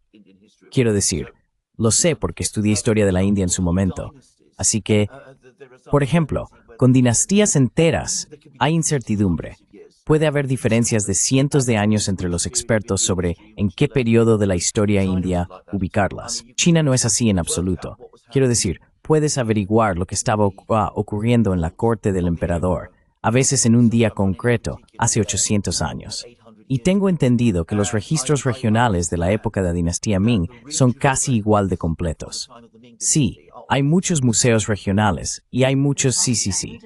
[SPEAKER 3] Quiero decir, lo sé porque estudié historia de la India en su momento. Así que, por ejemplo, con dinastías enteras hay incertidumbre. Puede haber diferencias de cientos de años entre los expertos sobre en qué periodo de la historia india ubicarlas. China no es así en absoluto. Quiero decir, puedes averiguar lo que estaba ocurriendo en la corte del emperador, a veces en un día concreto, hace 800 años. Y tengo entendido que los registros regionales de la época de la dinastía Ming son casi igual de completos. Sí, hay muchos museos regionales y hay muchos sí.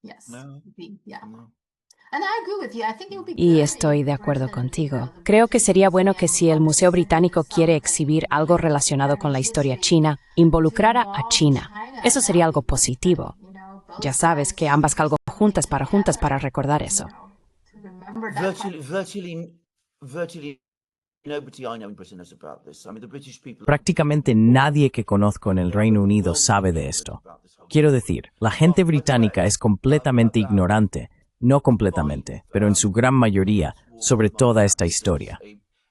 [SPEAKER 1] Yes.
[SPEAKER 4] No.
[SPEAKER 1] Yeah.
[SPEAKER 4] No.
[SPEAKER 1] And I agree with you. I think it would be
[SPEAKER 2] Y
[SPEAKER 1] good
[SPEAKER 2] estoy
[SPEAKER 1] if
[SPEAKER 2] de
[SPEAKER 1] the
[SPEAKER 2] acuerdo
[SPEAKER 1] person,
[SPEAKER 2] contigo. Creo que sería bueno que si el Museo Británico quiere exhibir algo relacionado con la historia china, involucrara a China. Eso sería algo positivo. Ya sabes que ambas algo juntas para recordar eso.
[SPEAKER 4] Virtually nobody I know in Britain knows about this. I mean, the British people.
[SPEAKER 3] Prácticamente nadie que conozco en el Reino Unido sabe de esto. Quiero decir, la gente británica es completamente ignorante, no completamente, pero en su gran mayoría, sobre toda esta historia.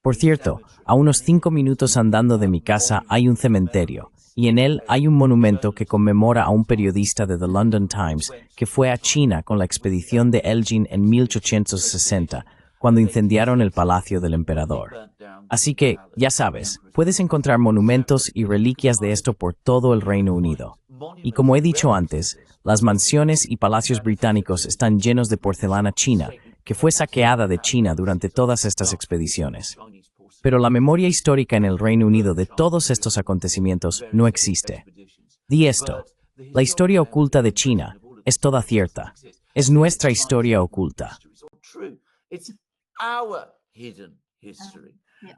[SPEAKER 3] Por cierto, a unos 5 minutos andando de mi casa hay un cementerio, y en él hay un monumento que conmemora a un periodista de The London Times que fue a China con la expedición de Elgin en 1860, cuando incendiaron el palacio del emperador. Así que, ya sabes, puedes encontrar monumentos y reliquias de esto por todo el Reino Unido. Y como he dicho antes, las mansiones y palacios británicos están llenos de porcelana china, que fue saqueada de China durante todas estas expediciones. Pero la memoria histórica en el Reino Unido de todos estos acontecimientos no existe. Di esto, la historia oculta de China es toda cierta. Es nuestra historia oculta.
[SPEAKER 4] It's our hidden history.
[SPEAKER 1] Yeah.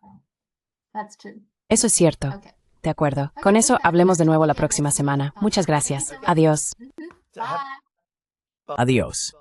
[SPEAKER 1] That's true.
[SPEAKER 2] Eso es cierto.
[SPEAKER 1] Okay.
[SPEAKER 2] De acuerdo. Con eso hablemos de nuevo la próxima semana. Muchas gracias. Adiós.
[SPEAKER 1] Bye.
[SPEAKER 3] Adiós.